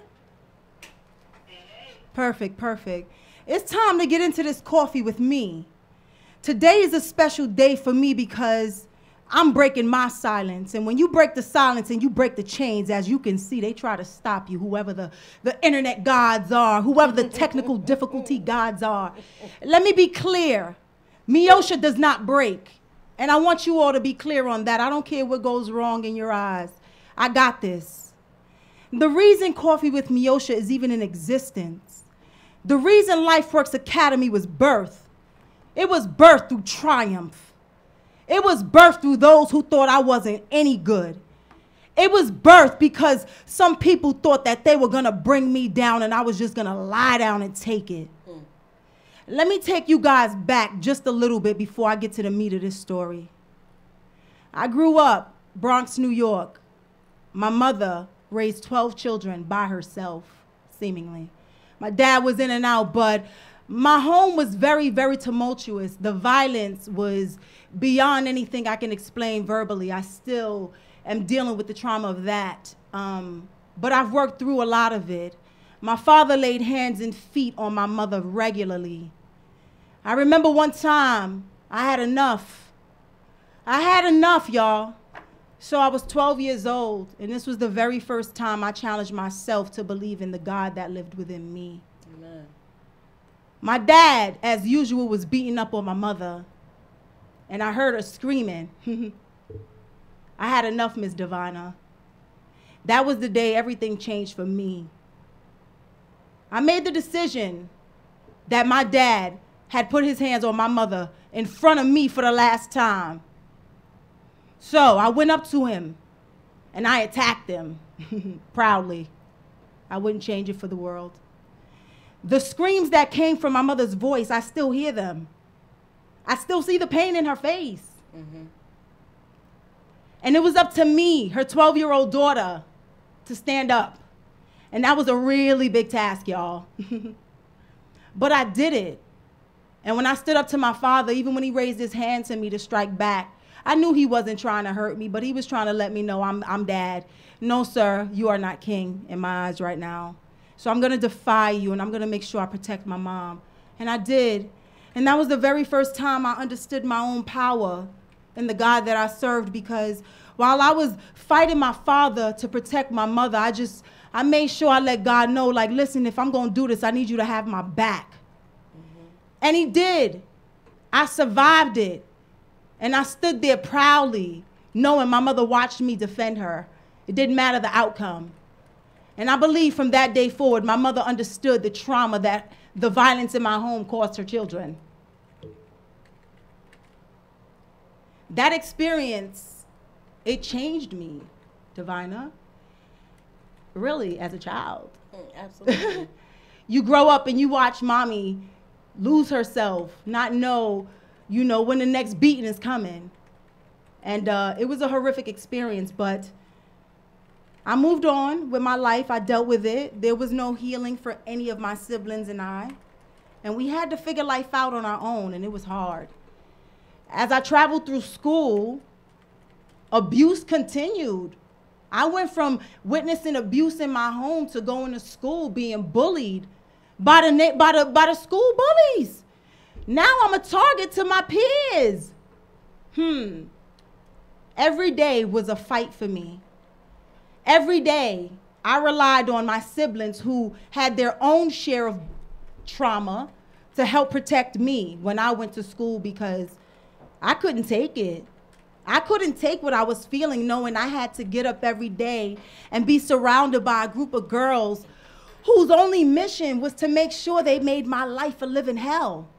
Perfect, perfect. It's time to get into this coffee with me. Today is a special day for me because I'm breaking my silence. And when you break the silence and you break the chains, as you can see, they try to stop you, whoever the internet gods are, whoever the technical difficulty gods are. Let me be clear. Meosha does not break. And I want you all to be clear on that. I don't care what goes wrong in your eyes. I got this. The reason Coffee with Meosha is even in existence, the reason LifeWorks Academy was birthed, it was birthed through triumph. It was birthed through those who thought I wasn't any good. It was birthed because some people thought that they were going to bring me down and I was just going to lie down and take it. Let me take you guys back just a little bit before I get to the meat of this story. I grew up Bronx, New York. My mother raised 12 children by herself, seemingly. My dad was in and out, but my home was very, very tumultuous. The violence was beyond anything I can explain verbally. I still am dealing with the trauma of that. But I've worked through a lot of it. My father laid hands and feet on my mother regularly. I remember one time I had enough. I had enough, y'all. So I was 12 years old, and this was the very first time I challenged myself to believe in the God that lived within me. Amen. My dad, as usual, was beating up on my mother, and I heard her screaming. I had enough, Miss Divina. That was the day everything changed for me. I made the decision that my dad had put his hands on my mother in front of me for the last time. So I went up to him and I attacked him proudly. I wouldn't change it for the world. The screams that came from my mother's voice, I still hear them. I still see the pain in her face. And it was up to me, her 12-year-old daughter, to stand up. And that was a really big task, y'all. But I did it. And when I stood up to my father, even when he raised his hand to me to strike back, I knew he wasn't trying to hurt me, but he was trying to let me know I'm dad. No, sir, you are not king in my eyes right now. So I'm going to defy you, and I'm going to make sure I protect my mom. And I did. And that was the very first time I understood my own power and the God that I served, because while I was fighting my father to protect my mother, I made sure I let God know, like, listen, if I'm going to do this, I need you to have my back. And he did. I survived it. And I stood there proudly, knowing my mother watched me defend her. It didn't matter the outcome. And I believe from that day forward, my mother understood the trauma that the violence in my home caused her children. That experience, it changed me, Divina. Really, as a child. Absolutely. You grow up and you watch mommy lose herself, not know, when the next beating is coming. And it was a horrific experience, but I moved on with my life. I dealt with it. There was no healing for any of my siblings and I. And we had to figure life out on our own, and it was hard. As I traveled through school, abuse continued. I went from witnessing abuse in my home to going to school being bullied by the school bullies. Now I'm a target to my peers. Every day was a fight for me. Every day I relied on my siblings who had their own share of trauma to help protect me when I went to school, because I couldn't take it. I couldn't take what I was feeling, knowing I had to get up every day and be surrounded by a group of girls whose only mission was to make sure they made my life a living hell.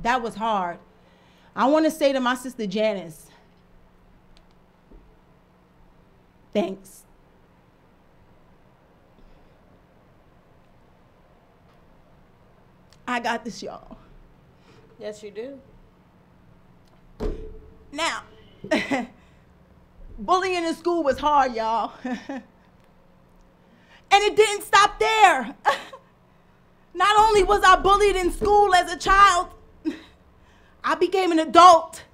That was hard. I want to say to my sister Janice, thanks. I got this, y'all. Yes, you do. Now, bullying in school was hard, y'all. And it didn't stop there. Not only was I bullied in school as a child, I became an adult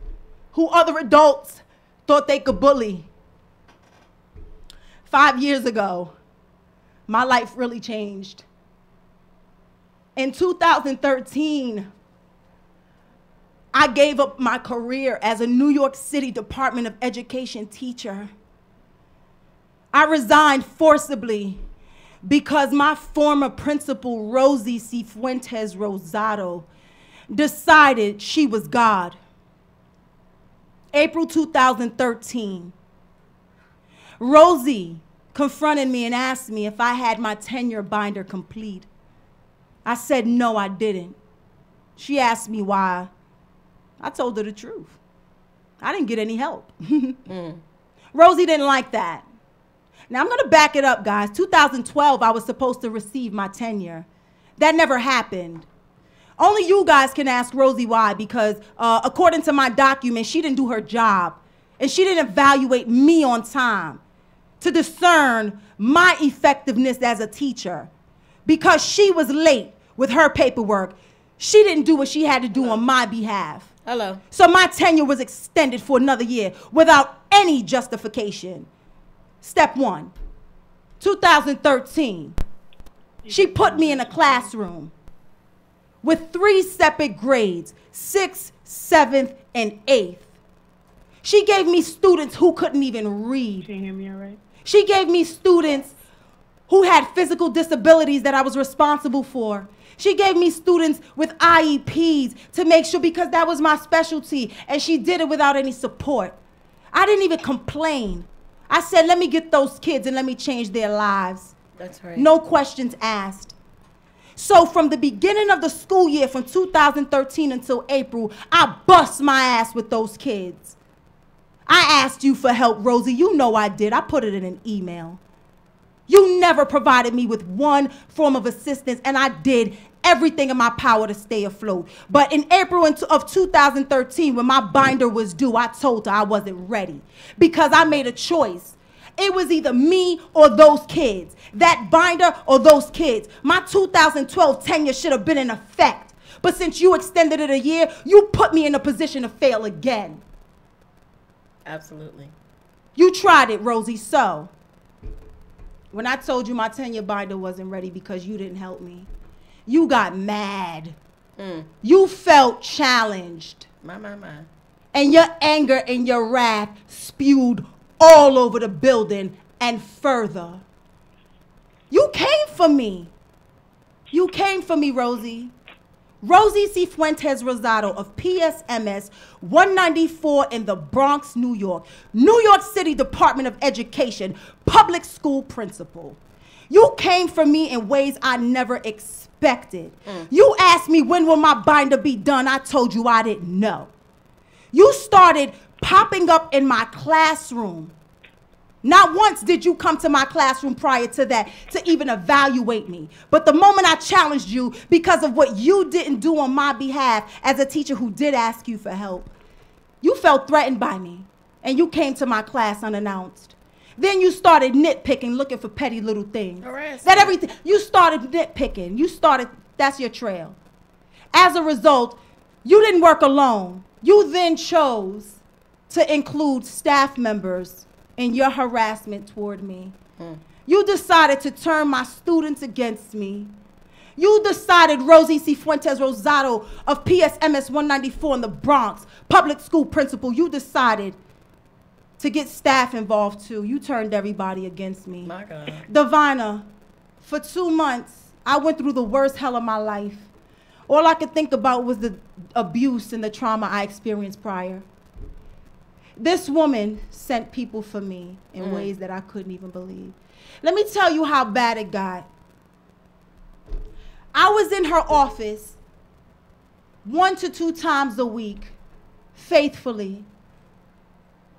who other adults thought they could bully. 5 years ago, my life really changed. In 2013, I gave up my career as a New York City Department of Education teacher. I resigned forcibly because my former principal, Rosie Cifuentes Rosado, decided she was God. April 2013. Rosie confronted me and asked me if I had my tenure binder complete. I said no, I didn't. She asked me why. I told her the truth. I didn't get any help. Rosie didn't like that. Now I'm gonna back it up, guys. 2012, I was supposed to receive my tenure. That never happened. Only you guys can ask Rosie why, because according to my document, she didn't do her job. And she didn't evaluate me on time to discern my effectiveness as a teacher. Because she was late with her paperwork, she didn't do what she had to do on my behalf. Hello. So my tenure was extended for another year without any justification. Step 1, 2013, she put me in a classroom with 3 separate grades, 6th, 7th, and 8th. She gave me students who couldn't even read. Can you hear me all right? She gave me students who had physical disabilities that I was responsible for. She gave me students with IEPs to make sure, because that was my specialty, and she did it without any support. I didn't even complain. I said, let me get those kids and let me change their lives. That's right. No questions asked. So from the beginning of the school year, from 2013 until April, I bust my ass with those kids. I asked you for help, Rosie. You know I did. I put it in an email. You never provided me with one form of assistance, and I did everything in my power to stay afloat. But in April of 2013, when my binder was due, I told her I wasn't ready because I made a choice. It was either me or those kids, that binder or those kids. My 2012 tenure should have been in effect. But since you extended it a year, you put me in a position to fail again. Absolutely. You tried it, Rosie. So when I told you my tenure binder wasn't ready because you didn't help me, you got mad. You felt challenged. My. And your anger and your wrath spewed all over the building and further. You came for me. You came for me, Rosie. Rosie Cifuentes Rosado of PSMS 194 in the Bronx, New York. New York City Department of Education, public school principal. You came for me in ways I never expected. You asked me when will my binder be done. I told you I didn't know. You started popping up in my classroom. Not once did you come to my classroom prior to that to even evaluate me. But the moment I challenged you because of what you didn't do on my behalf as a teacher who did ask you for help, you felt threatened by me and you came to my class unannounced. Then you started nitpicking, looking for petty little things. You started nitpicking. That's your trail. As a result, you didn't work alone. You then chose to include staff members in your harassment toward me. You decided to turn my students against me. You decided, Rosie Cifuentes Rosado of PSMS 194 in the Bronx, public school principal, you decided to get staff involved too. You turned everybody against me. My God. Divina, for 2 months, I went through the worst hell of my life. All I could think about was the abuse and the trauma I experienced prior. This woman sent people for me in ways that I couldn't even believe. Let me tell you how bad it got. I was in her office 1 to 2 times a week, faithfully.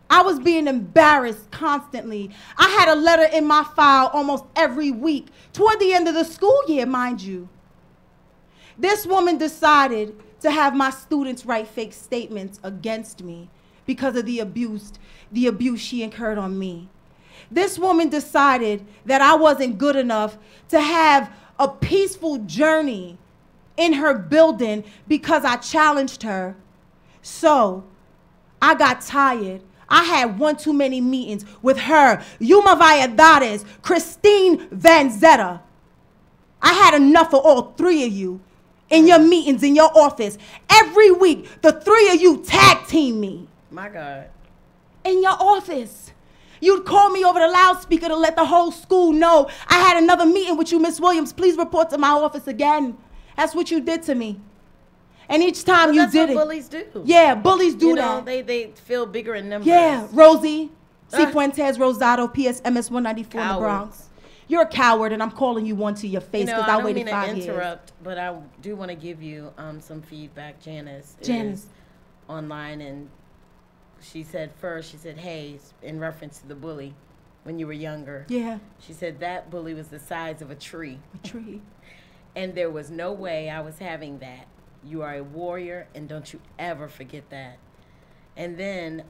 I was being embarrassed constantly. I had a letter in my file almost every week, toward the end of the school year, mind you. This woman decided to have my students write fake statements against me because of the abuse she incurred on me. This woman decided that I wasn't good enough to have a peaceful journey in her building because I challenged her. So I got tired. I had one too many meetings with her, Yuma Valladares, Christine Vanzetta. I had enough of all 3 of you in your meetings, in your office. Every week, the 3 of you tag team me. My God. In your office. You'd call me over the loudspeaker to let the whole school know I had another meeting with you, Miss Williams. Please report to my office again. That's what you did to me. And each time But you that's did what it. bullies do. Yeah, bullies do You know, that. they feel bigger in numbers. Yeah, Rosie, Cifuentes, Rosado, PSMS 194 in the Cowards. Bronx. You're a coward, and I'm calling you one to your face You know, because I I don't waited mean 5 to years. interrupt, but I do want to give you some feedback. Janice is online, and she said first, she said, hey, in reference to the bully when you were younger. Yeah. She said that bully was the size of a tree. A tree. And there was no way I was having that. You are a warrior, and don't you ever forget that. And then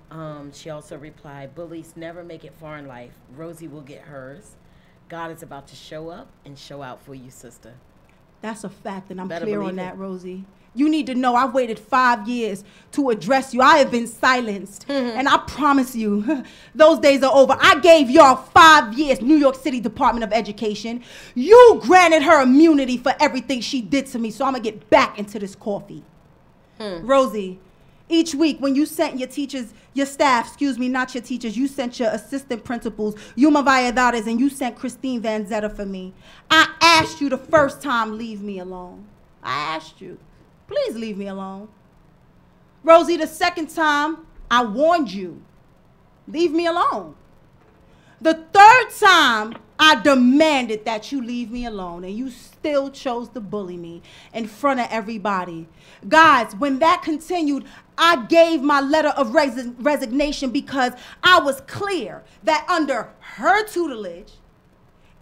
she also replied, bullies never make it far in life. Rosie will get hers. God is about to show up and show out for you, sister. That's a fact, and I'm Better clear on believe that, it. Rosie. You need to know I've waited 5 years to address you. I have been silenced, and I promise you, those days are over. I gave y'all 5 years, New York City Department of Education. You granted her immunity for everything she did to me, so I'm going to get back into this coffee. Rosie, each week when you sent your teachers, your staff, excuse me, not your teachers, you sent your assistant principals, Yuma Valladares, and you sent Christine Vanzetta for me. I asked you the first time, leave me alone. I asked you, please leave me alone. Rosie, the second time, I warned you, leave me alone. The third time, I demanded that you leave me alone, and you still chose to bully me in front of everybody. Guys, when that continued, I gave my letter of resignation because I was clear that under her tutelage,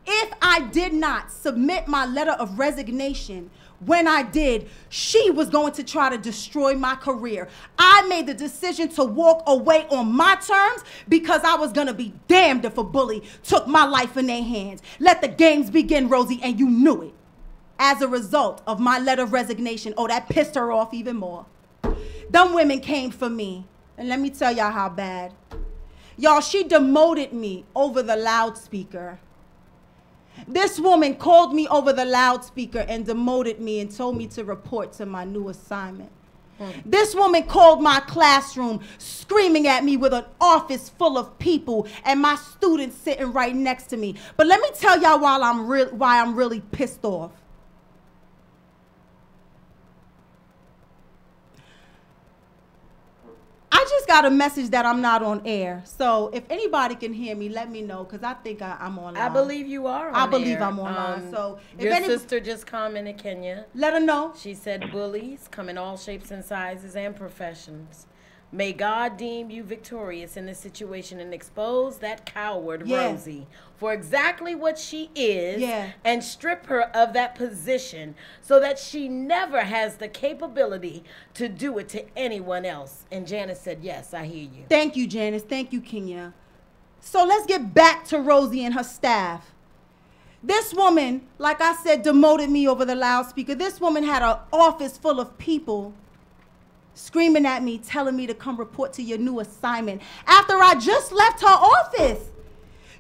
if I did not submit my letter of resignation, when I did, she was going to try to destroy my career. I made the decision to walk away on my terms because I was going to be damned if a bully took my life in their hands. Let the games begin, Rosie, and you knew it. As a result of my letter of resignation, oh, that pissed her off even more. Them women came for me, and let me tell y'all how bad. Y'all, she demoted me over the loudspeaker. This woman called me over the loudspeaker and demoted me and told me to report to my new assignment. This woman called my classroom screaming at me with an office full of people and my students sitting right next to me. But let me tell y'all why I'm really pissed off. I just got a message that I'm not on air. So if anybody can hear me, let me know, because I think I'm online. I believe you are on I believe air. I'm online. So if your any, sister just commented, Kenya. let her know. She said, bullies come in all shapes and sizes and professions. May God deem you victorious in this situation and expose that coward, Rosie, for exactly what she is, and strip her of that position so that she never has the capability to do it to anyone else. And Janice said, yes, I hear you. Thank you, Janice. Thank you, Kenya. So let's get back to Rosie and her staff. This woman, like I said, demoted me over the loudspeaker. This woman had an office full of people screaming at me, telling me to come report to your new assignment after I just left her office.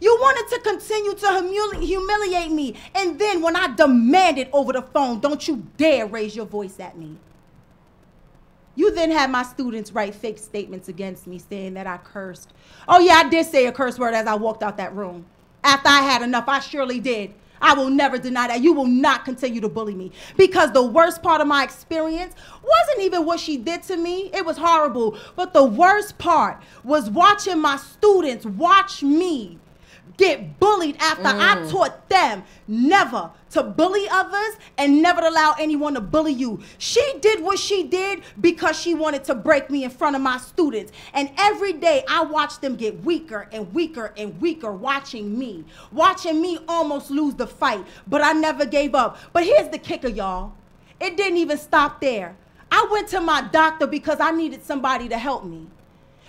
You wanted to continue to humiliate me. And then when I demanded over the phone, don't you dare raise your voice at me. You then had my students write fake statements against me saying that I cursed. Oh yeah, I did say a curse word as I walked out that room. After I had enough, I surely did. I will never deny that. You will not continue to bully me. Because the worst part of my experience wasn't even what she did to me. It was horrible. But the worst part was watching my students watch me get bullied after I taught them never to bully others and never to allow anyone to bully you. She did what she did because she wanted to break me in front of my students. And every day I watched them get weaker and weaker and weaker, watching me almost lose the fight. But I never gave up. But here's the kicker, y'all. It didn't even stop there. I went to my doctor because I needed somebody to help me.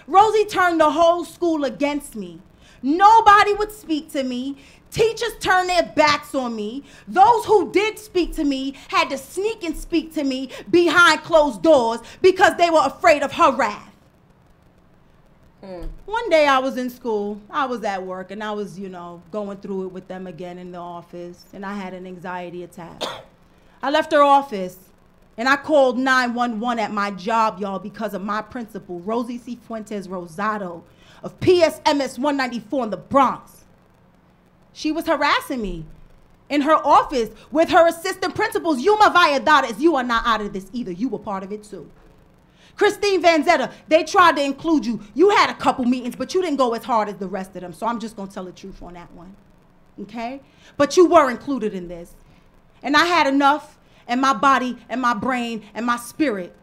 Rosie turned the whole school against me. Nobody would speak to me. Teachers turned their backs on me. Those who did speak to me had to sneak and speak to me behind closed doors because they were afraid of her wrath. One day I was in school. I was at work and I was, going through it with them again in the office, and I had an anxiety attack. I left her office and I called 911 at my job, y'all, because of my principal, Rosie Cifuentes Rosado, of PSMS 194 in the Bronx. She was harassing me. in her office with her assistant principals. Yuma Valladares, you are not out of this either. You were part of it too. Christine Vanzetta, they tried to include you. You had a couple meetings, but you didn't go as hard as the rest of them. So I'm just going to tell the truth on that one. Okay? But you were included in this. And I had enough, and my body and my brain and my spirit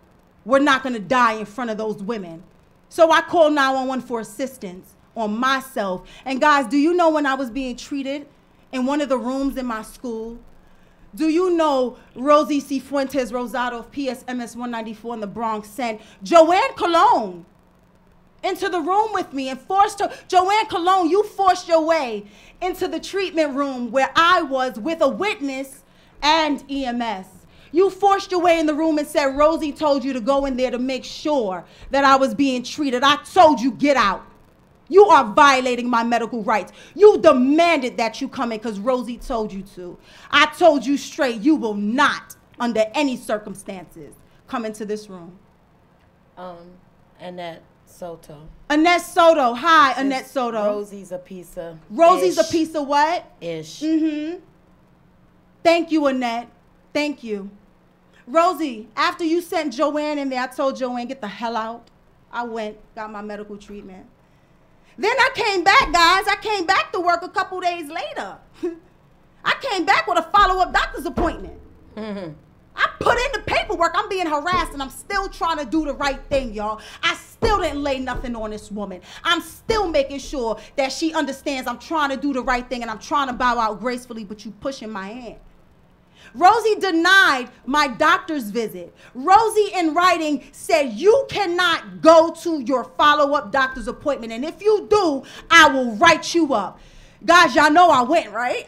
were not going to die in front of those women. So I called 911 for assistance on myself. And guys, do you know when I was being treated in one of the rooms in my school? Do you know Rosie C. Fuentes Rosado of PSMS 194 in the Bronx sent Joanne Colon into the room with me and forced her. Joanne Colon, you forced your way into the treatment room where I was with a witness and EMS. You forced your way in the room and said Rosie told you to go in there to make sure that I was being treated. I told you, get out. You are violating my medical rights. You demanded that you come in because Rosie told you to. I told you straight, you will not, under any circumstances, come into this room. Annette Soto. Annette Soto. Hi, Annette Soto. Rosie's a piece of Rosie's a piece of what? Ish. Mm-hmm. Thank you, Annette. Thank you. Rosie, after you sent Joanne in there, I told Joanne, get the hell out. I went, got my medical treatment. Then I came back, guys. I came back to work a couple days later. I came back with a follow-up doctor's appointment. Mm-hmm. I put in the paperwork. I'm being harassed, and I'm still trying to do the right thing, y'all. I still didn't lay nothing on this woman. I'm still making sure that she understands I'm trying to do the right thing, and I'm trying to bow out gracefully, but you pushing my hand. Rosie denied my doctor's visit. Rosie, in writing, said you cannot go to your follow-up doctor's appointment, and if you do, I will write you up. Guys, y'all know I went, right?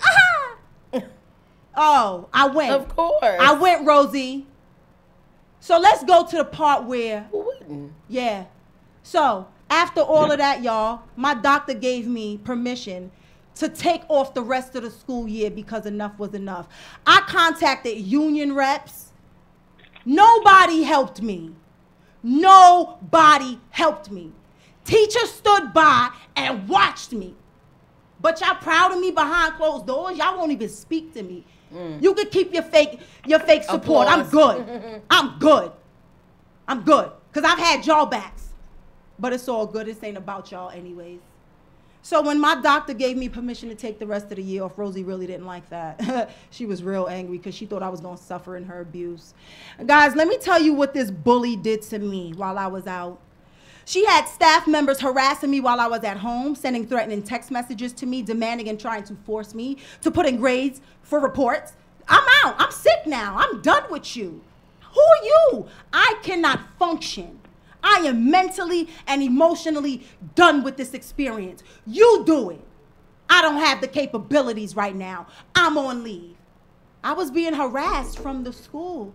Oh, I went. Of course. I went, Rosie. So let's go to the part where... Who wouldn't? Yeah. So after all of that, y'all, my doctor gave me permission to take off the rest of the school year because enough was enough. I contacted union reps. Nobody helped me. Nobody helped me. Teachers stood by and watched me. But y'all proud of me behind closed doors? Y'all won't even speak to me. You can keep your fake support. I'm good. I'm good. I'm good. Because I've had y'all backs. But it's all good. This ain't about y'all anyways. So when my doctor gave me permission to take the rest of the year off, Rosie really didn't like that. She was real angry because she thought I was going to suffer in her abuse. Guys, let me tell you what this bully did to me while I was out. She had staff members harassing me while I was at home, sending threatening text messages to me, demanding and trying to force me to put in grades for reports. I'm out. I'm sick now. I'm done with you. Who are you? I cannot function. I am mentally and emotionally done with this experience. You do it. I don't have the capabilities right now. I'm on leave. I was being harassed from the school.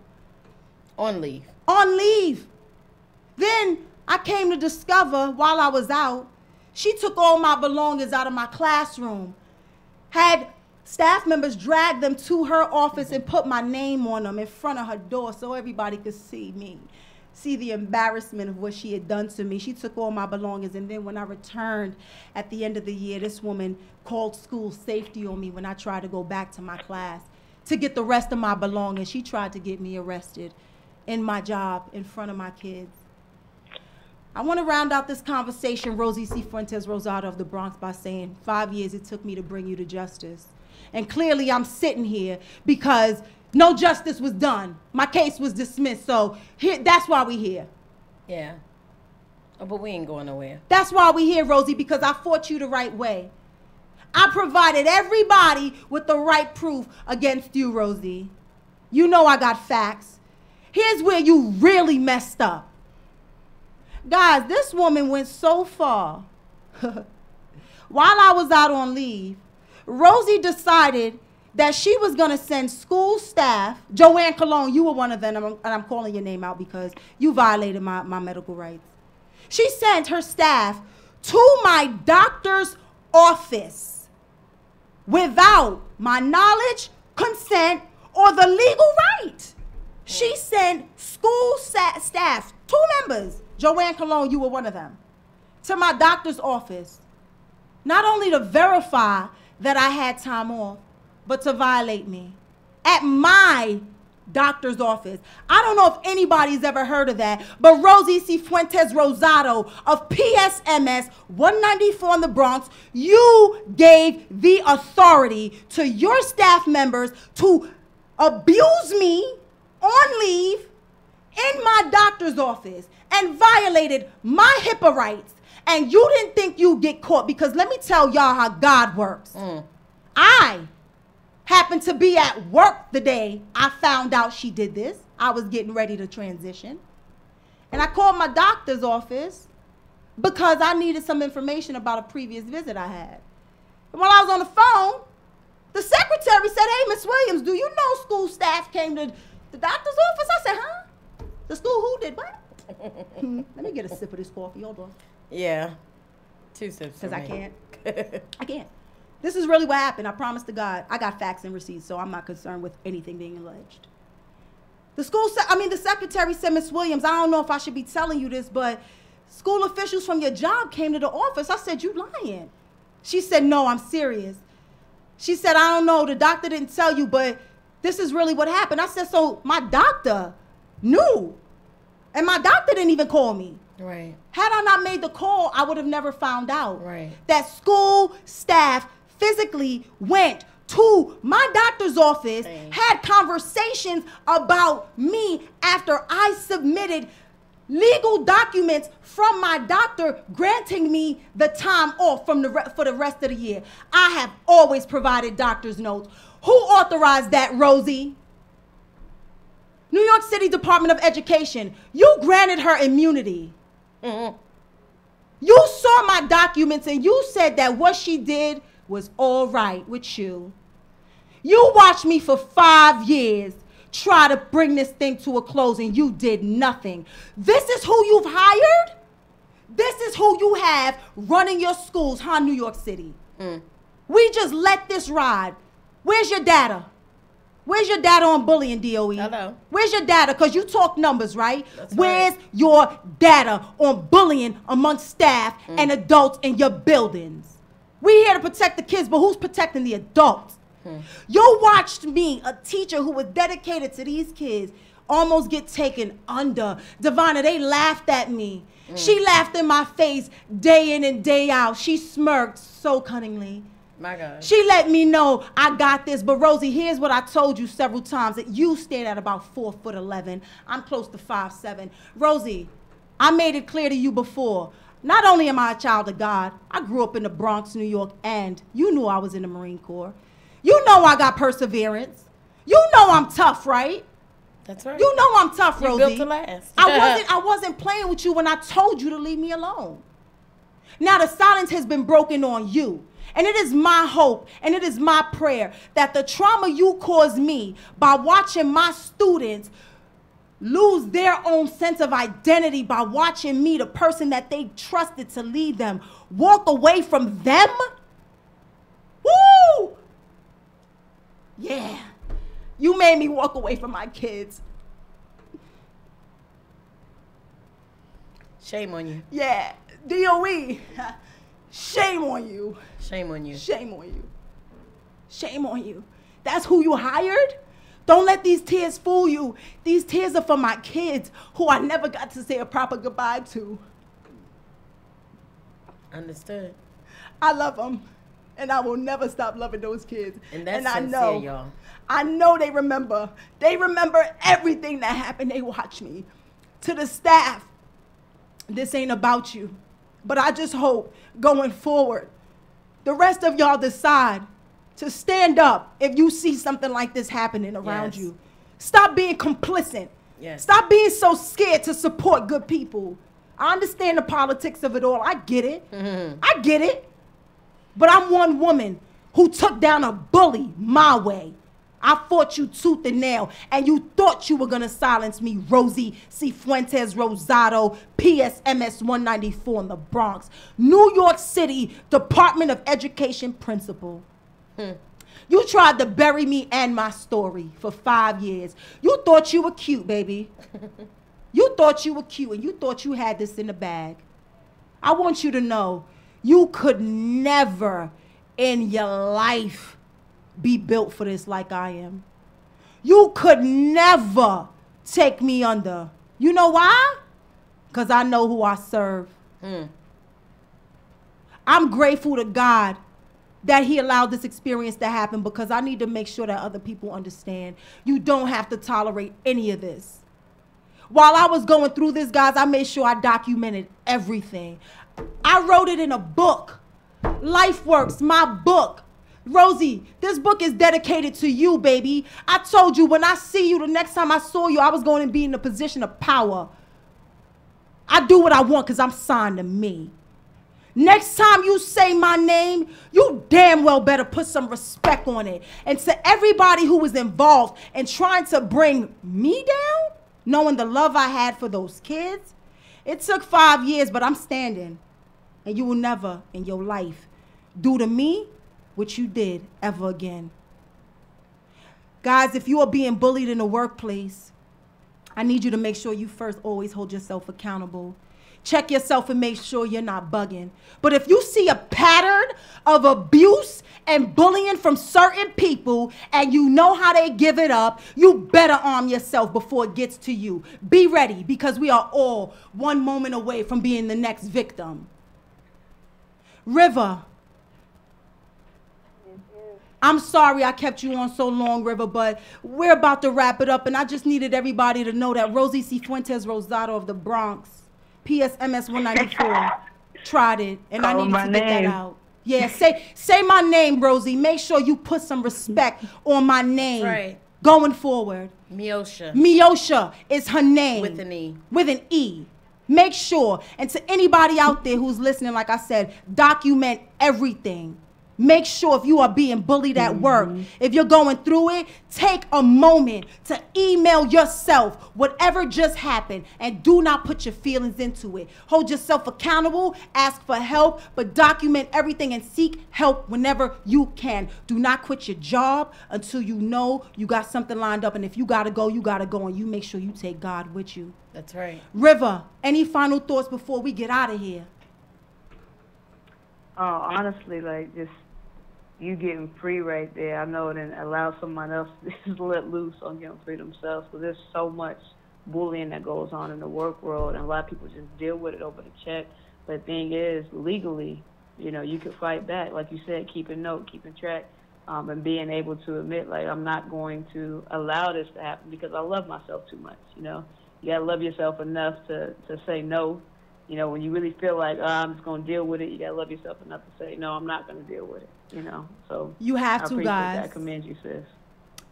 On leave. On leave. Then I came to discover while I was out, she took all my belongings out of my classroom, had staff members drag them to her office and put my name on them in front of her door so everybody could see me, see the embarrassment of what she had done to me. She took all my belongings, and then when I returned at the end of the year, this woman called school safety on me when I tried to go back to my class to get the rest of my belongings. She tried to get me arrested in my job in front of my kids. I want to round out this conversation, Rosie C. Fuentes Rosado of the Bronx, by saying 5 years it took me to bring you to justice. And clearly I'm sitting here because no justice was done. My case was dismissed, so that's why we're here. Yeah. Oh, but we ain't going nowhere. That's why we're here, Rosie, because I fought you the right way. I provided everybody with the right proof against you, Rosie. You know I got facts. Here's where you really messed up. Guys, this woman went so far. While I was out on leave, Rosie decided that she was going to send school staff. Joanne Colon, you were one of them, and I'm calling your name out because you violated my medical rights. She sent her staff to my doctor's office without my knowledge, consent, or the legal right. She sent school staff, 2 members, Joanne Colon, you were one of them, to my doctor's office, not only to verify that I had time off, but to violate me at my doctor's office. I don't know if anybody's ever heard of that, but Rosie Cifuentes Rosado of PSMS 194 in the Bronx, you gave the authority to your staff members to abuse me on leave in my doctor's office and violated my HIPAA rights. And you didn't think you'd get caught, because let me tell y'all how God works. I happened to be at work the day I found out she did this. I was getting ready to transition. And I called my doctor's office because I needed some information about a previous visit I had. And while I was on the phone, the secretary said, "Hey, Miss Williams, do you know school staff came to the doctor's office?" I said, "Huh? The school who did what?" Let me get a sip of this coffee. Hold on. Yeah. 2 sips. Because I can't. I can't. This is really what happened. I promise to God. I got facts and receipts, so I'm not concerned with anything being alleged. The secretary said, "Miss Williams, I don't know if I should be telling you this, but school officials from your job came to the office." I said, "You lying." She said, "No, I'm serious." She said, "I don't know. The doctor didn't tell you, but this is really what happened." I said, "So my doctor knew, and my doctor didn't even call me." Right. Had I not made the call, I would have never found out. Right. That school staff physically went to my doctor's office, had conversations about me after I submitted legal documents from my doctor granting me the time off for the rest of the year. I have always provided doctor's notes. Who authorized that, Rosie? New York City Department of Education. You granted her immunity. You saw my documents and you said that what she did was all right with you. You watched me for 5 years try to bring this thing to a close and you did nothing. This is who you've hired? This is who you have running your schools, huh, New York City? We just let this ride. Where's your data? Where's your data on bullying, DOE? Hello. Where's your data? Because you talk numbers, right? That's Where's right. your data on bullying amongst staff and adults in your buildings? We here to protect the kids, but who's protecting the adults? You watched me, a teacher who was dedicated to these kids, almost get taken under. Divina, they laughed at me. She laughed in my face day in and day out. She smirked so cunningly. My God. She let me know I got this. But Rosie, here's what I told you several times, that you stand at about 4'11". I'm close to 5'7". Rosie, I made it clear to you before. Not only am I a child of God, I grew up in the Bronx, New York, and you knew I was in the Marine Corps. You know I got perseverance. You know I'm tough, right? That's right. You know I'm tough, Rosie. You built to last. I wasn't playing with you when I told you to leave me alone. Now the silence has been broken on you. And it is my hope and it is my prayer that the trauma you caused me by watching my students lose their own sense of identity, by watching me, the person that they trusted to lead them, walk away from them. Woo! Yeah. You made me walk away from my kids. Shame on you. Yeah. DOE. Shame on you. Shame on you. Shame on you. Shame on you. That's who you hired? Don't let these tears fool you. These tears are for my kids who I never got to say a proper goodbye to. Understood. I love them. And I will never stop loving those kids. And that's I sincere, know, y'all. I know they remember. They remember everything that happened. They watch me. To the staff, this ain't about you. But I just hope going forward, the rest of y'all decide to stand up if you see something like this happening around you. Stop being complicit. Yes. Stop being so scared to support good people. I understand the politics of it all. I get it. I get it. But I'm one woman who took down a bully my way. I fought you tooth and nail, and you thought you were going to silence me, Rosie Cifuentes Rosado, PSMS 194 in the Bronx, New York City Department of Education principal. You tried to bury me and my story for 5 years. You thought you were cute, baby. You thought you were cute, and you thought you had this in the bag. I want you to know you could never in your life be built for this like I am. You could never take me under. You know why? Because I know who I serve. I'm grateful to God that he allowed this experience to happen, because I need to make sure that other people understand you don't have to tolerate any of this. While I was going through this, guys, I made sure I documented everything. I wrote it in a book. LifeWorks, my book. Rosie, this book is dedicated to you, baby. I told you when I see you, the next time I saw you, I was going to be in a position of power. I do what I want because I'm signed to me. Next time you say my name, you damn well better put some respect on it. And to everybody who was involved in trying to bring me down, knowing the love I had for those kids, it took 5 years, but I'm standing. And you will never in your life do to me what you did ever again. Guys, if you are being bullied in the workplace, I need you to make sure you first always hold yourself accountable. Check yourself and make sure you're not bugging. But if you see a pattern of abuse and bullying from certain people and you know how they give it up, you better arm yourself before it gets to you. Be ready, because we are all one moment away from being the next victim. River. I'm sorry I kept you on so long, River, but we're about to wrap it up, and I just needed everybody to know that Rosie C. Fuentes Rosado of the Bronx, PSMS 194, tried it, and I needed to get that out. Yeah, say my name, Rosie. Make sure you put some respect on my name. Right. Going forward. Meosha. Meosha is her name. With an E. With an E. Make sure, and to anybody out there who's listening, like I said, document everything. Make sure if you are being bullied at work, if you're going through it, take a moment to email yourself whatever just happened, and do not put your feelings into it. Hold yourself accountable, ask for help, but document everything and seek help whenever you can. Do not quit your job until you know you got something lined up, and if you gotta go, and you make sure you take God with you. That's right. River, any final thoughts before we get out of here? Honestly, like, just you getting free right there, I know it and allow someone else to just let loose on getting free themselves. So there's so much bullying that goes on in the work world, and a lot of people just deal with it over the check. But the thing is, legally, you know, you could fight back. Like you said, keeping note, keeping track, and being able to admit, like, I'm not going to allow this to happen because I love myself too much, you know. You got to love yourself enough to say no. You know, when you really feel like, I'm just going to deal with it, you got to love yourself enough to say, no, I'm not going to deal with it, you know. So you have to, guys. I commend you, sis.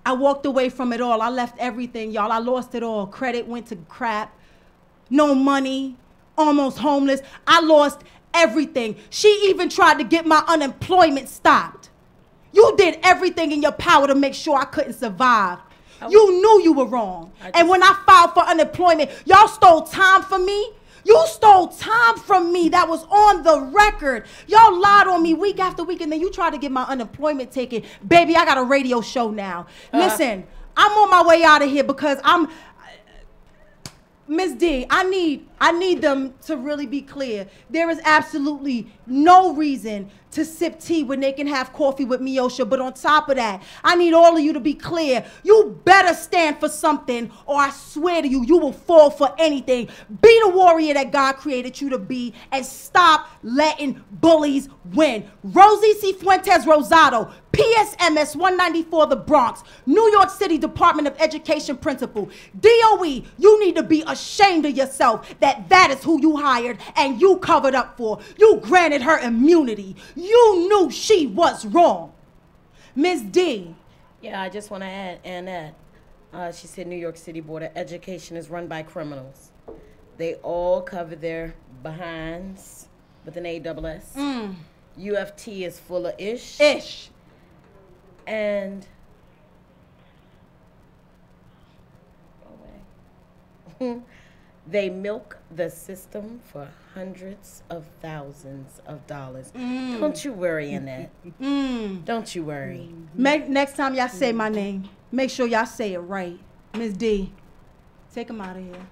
I walked away from it all. I left everything, y'all. I lost it all. Credit went to crap. No money. Almost homeless. I lost everything. She even tried to get my unemployment stopped. You did everything in your power to make sure I couldn't survive. You knew you were wrong. And when I filed for unemployment, y'all stole time from me. You stole time from me that was on the record. Y'all lied on me week after week, and then you tried to get my unemployment taken. Baby, I got a radio show now. Listen, I'm on my way out of here because I'm... Ms. D, I need them to really be clear. There is absolutely no reason to sip tea when they can have coffee with Meosha. But on top of that, I need all of you to be clear. You better stand for something, or I swear to you, you will fall for anything. Be the warrior that God created you to be, and stop letting bullies win. Rosie C. Fuentes Rosado, PSMS 194 The Bronx, New York City Department of Education principal. DOE, you need to be ashamed of yourself that is who you hired and you covered up for. You granted her immunity. You knew she was wrong. Ms. D. Yeah, I just want to add, Annette, she said New York City Board of Education is run by criminals. They all cover their behinds with an A-double-S. UFT is full of ish. Ish. And they milk the system for hundreds of thousands of dollars. Don't you worry, Annette. Don't you worry. Next time y'all say my name, make sure y'all say it right. Ms. D, take him out of here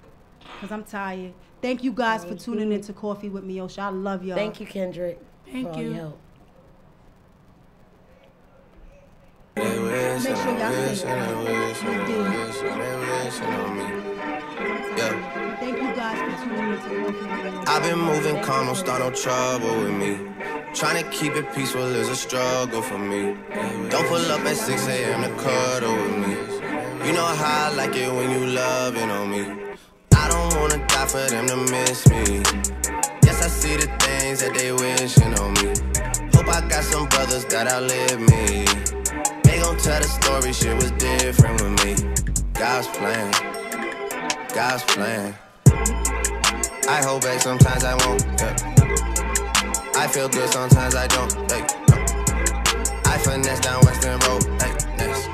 because I'm tired. Thank you guys for tuning in to Coffee with Meosha. I love y'all. Thank you, Kendrick. Thank for all you. your help. wish, Make sure and y'all they wish, say and it. they wish, and Let's they do it. wish, and they wishing on me. Yeah. Thank you guys for tuning into Coffee Radio. I've been moving calm, don't start no trouble with me. Trying to keep it peaceful is a struggle for me. Don't pull up at 6 a.m. to cuddle with me. You know how I like it when you loving on me. I don't wanna die for them to miss me. Yes, I see the things that they wishing on me. Hope I got some brothers that outlive me. They gon' tell the story, shit was different with me. God's plan, God's plan. I hold back, sometimes I won't, yeah. I feel good, sometimes I don't, hey, no. I finesse down Western Road, hey, next.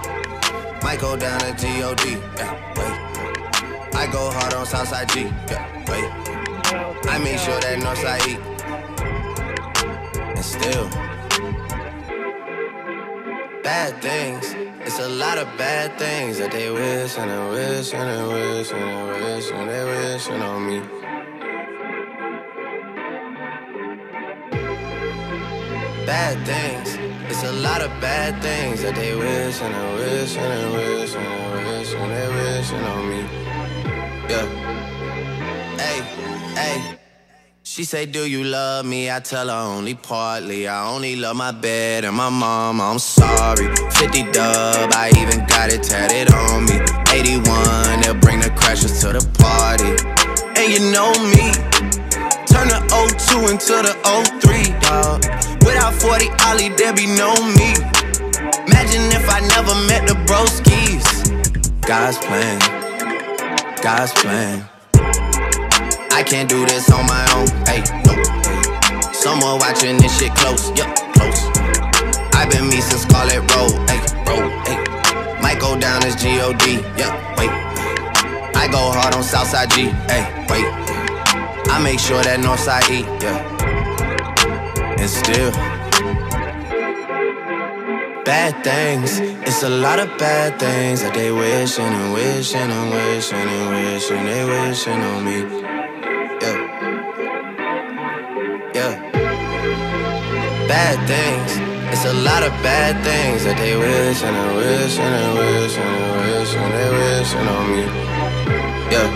Might go down to G.O.D., yeah, wait. I go hard on Southside G, yeah, wait. I make sure that Northside E. And still, bad things. It's a lot of bad things that they wish and they wish and they wish and they wish and they wishing on me. Bad things. It's a lot of bad things that they wish and they wish and they wish and they wish and they wishing on me. Yeah. Hey, hey. She say, do you love me? I tell her only partly. I only love my bed and my mama, I'm sorry. 50 dub, I even got it tatted on me. 81, they'll bring the crashers to the party. And you know me, turn the 02 into the 03, dawg. Without 40 Ollie, there be no me. Imagine if I never met the broskies. God's plan, God's plan. I can't do this on my own, hey, no, hey. Someone watching this shit close, yup, close. I've been me since Scarlet Road, hey, road, hey. Might go down as G.O.D., yup, wait. I go hard on Southside G, hey, wait. I make sure that Northside E, yeah. And still, bad things. It's a lot of bad things that they wishing and wishing and wishing and wishing they wishing on me. Yeah, yeah. Bad things. It's a lot of bad things that they wish and they wish and they wish and they wish and they wishing on me. Yeah.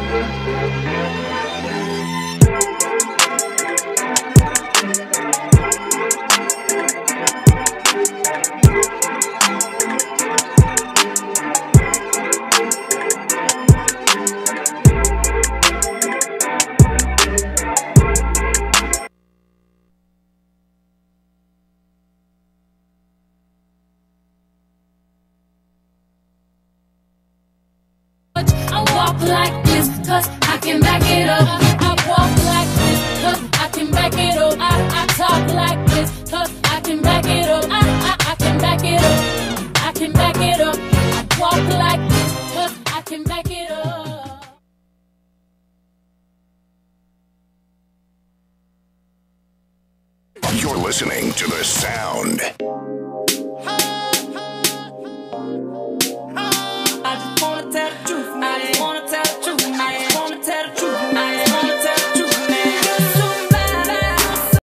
I walk like this, cause I can back it up. I walk like this, cause I can back it up. I talk like this, cause I can back it up. I can back it up. I can back it up. I walk like this, cause I can back it up. You're listening to The Sound.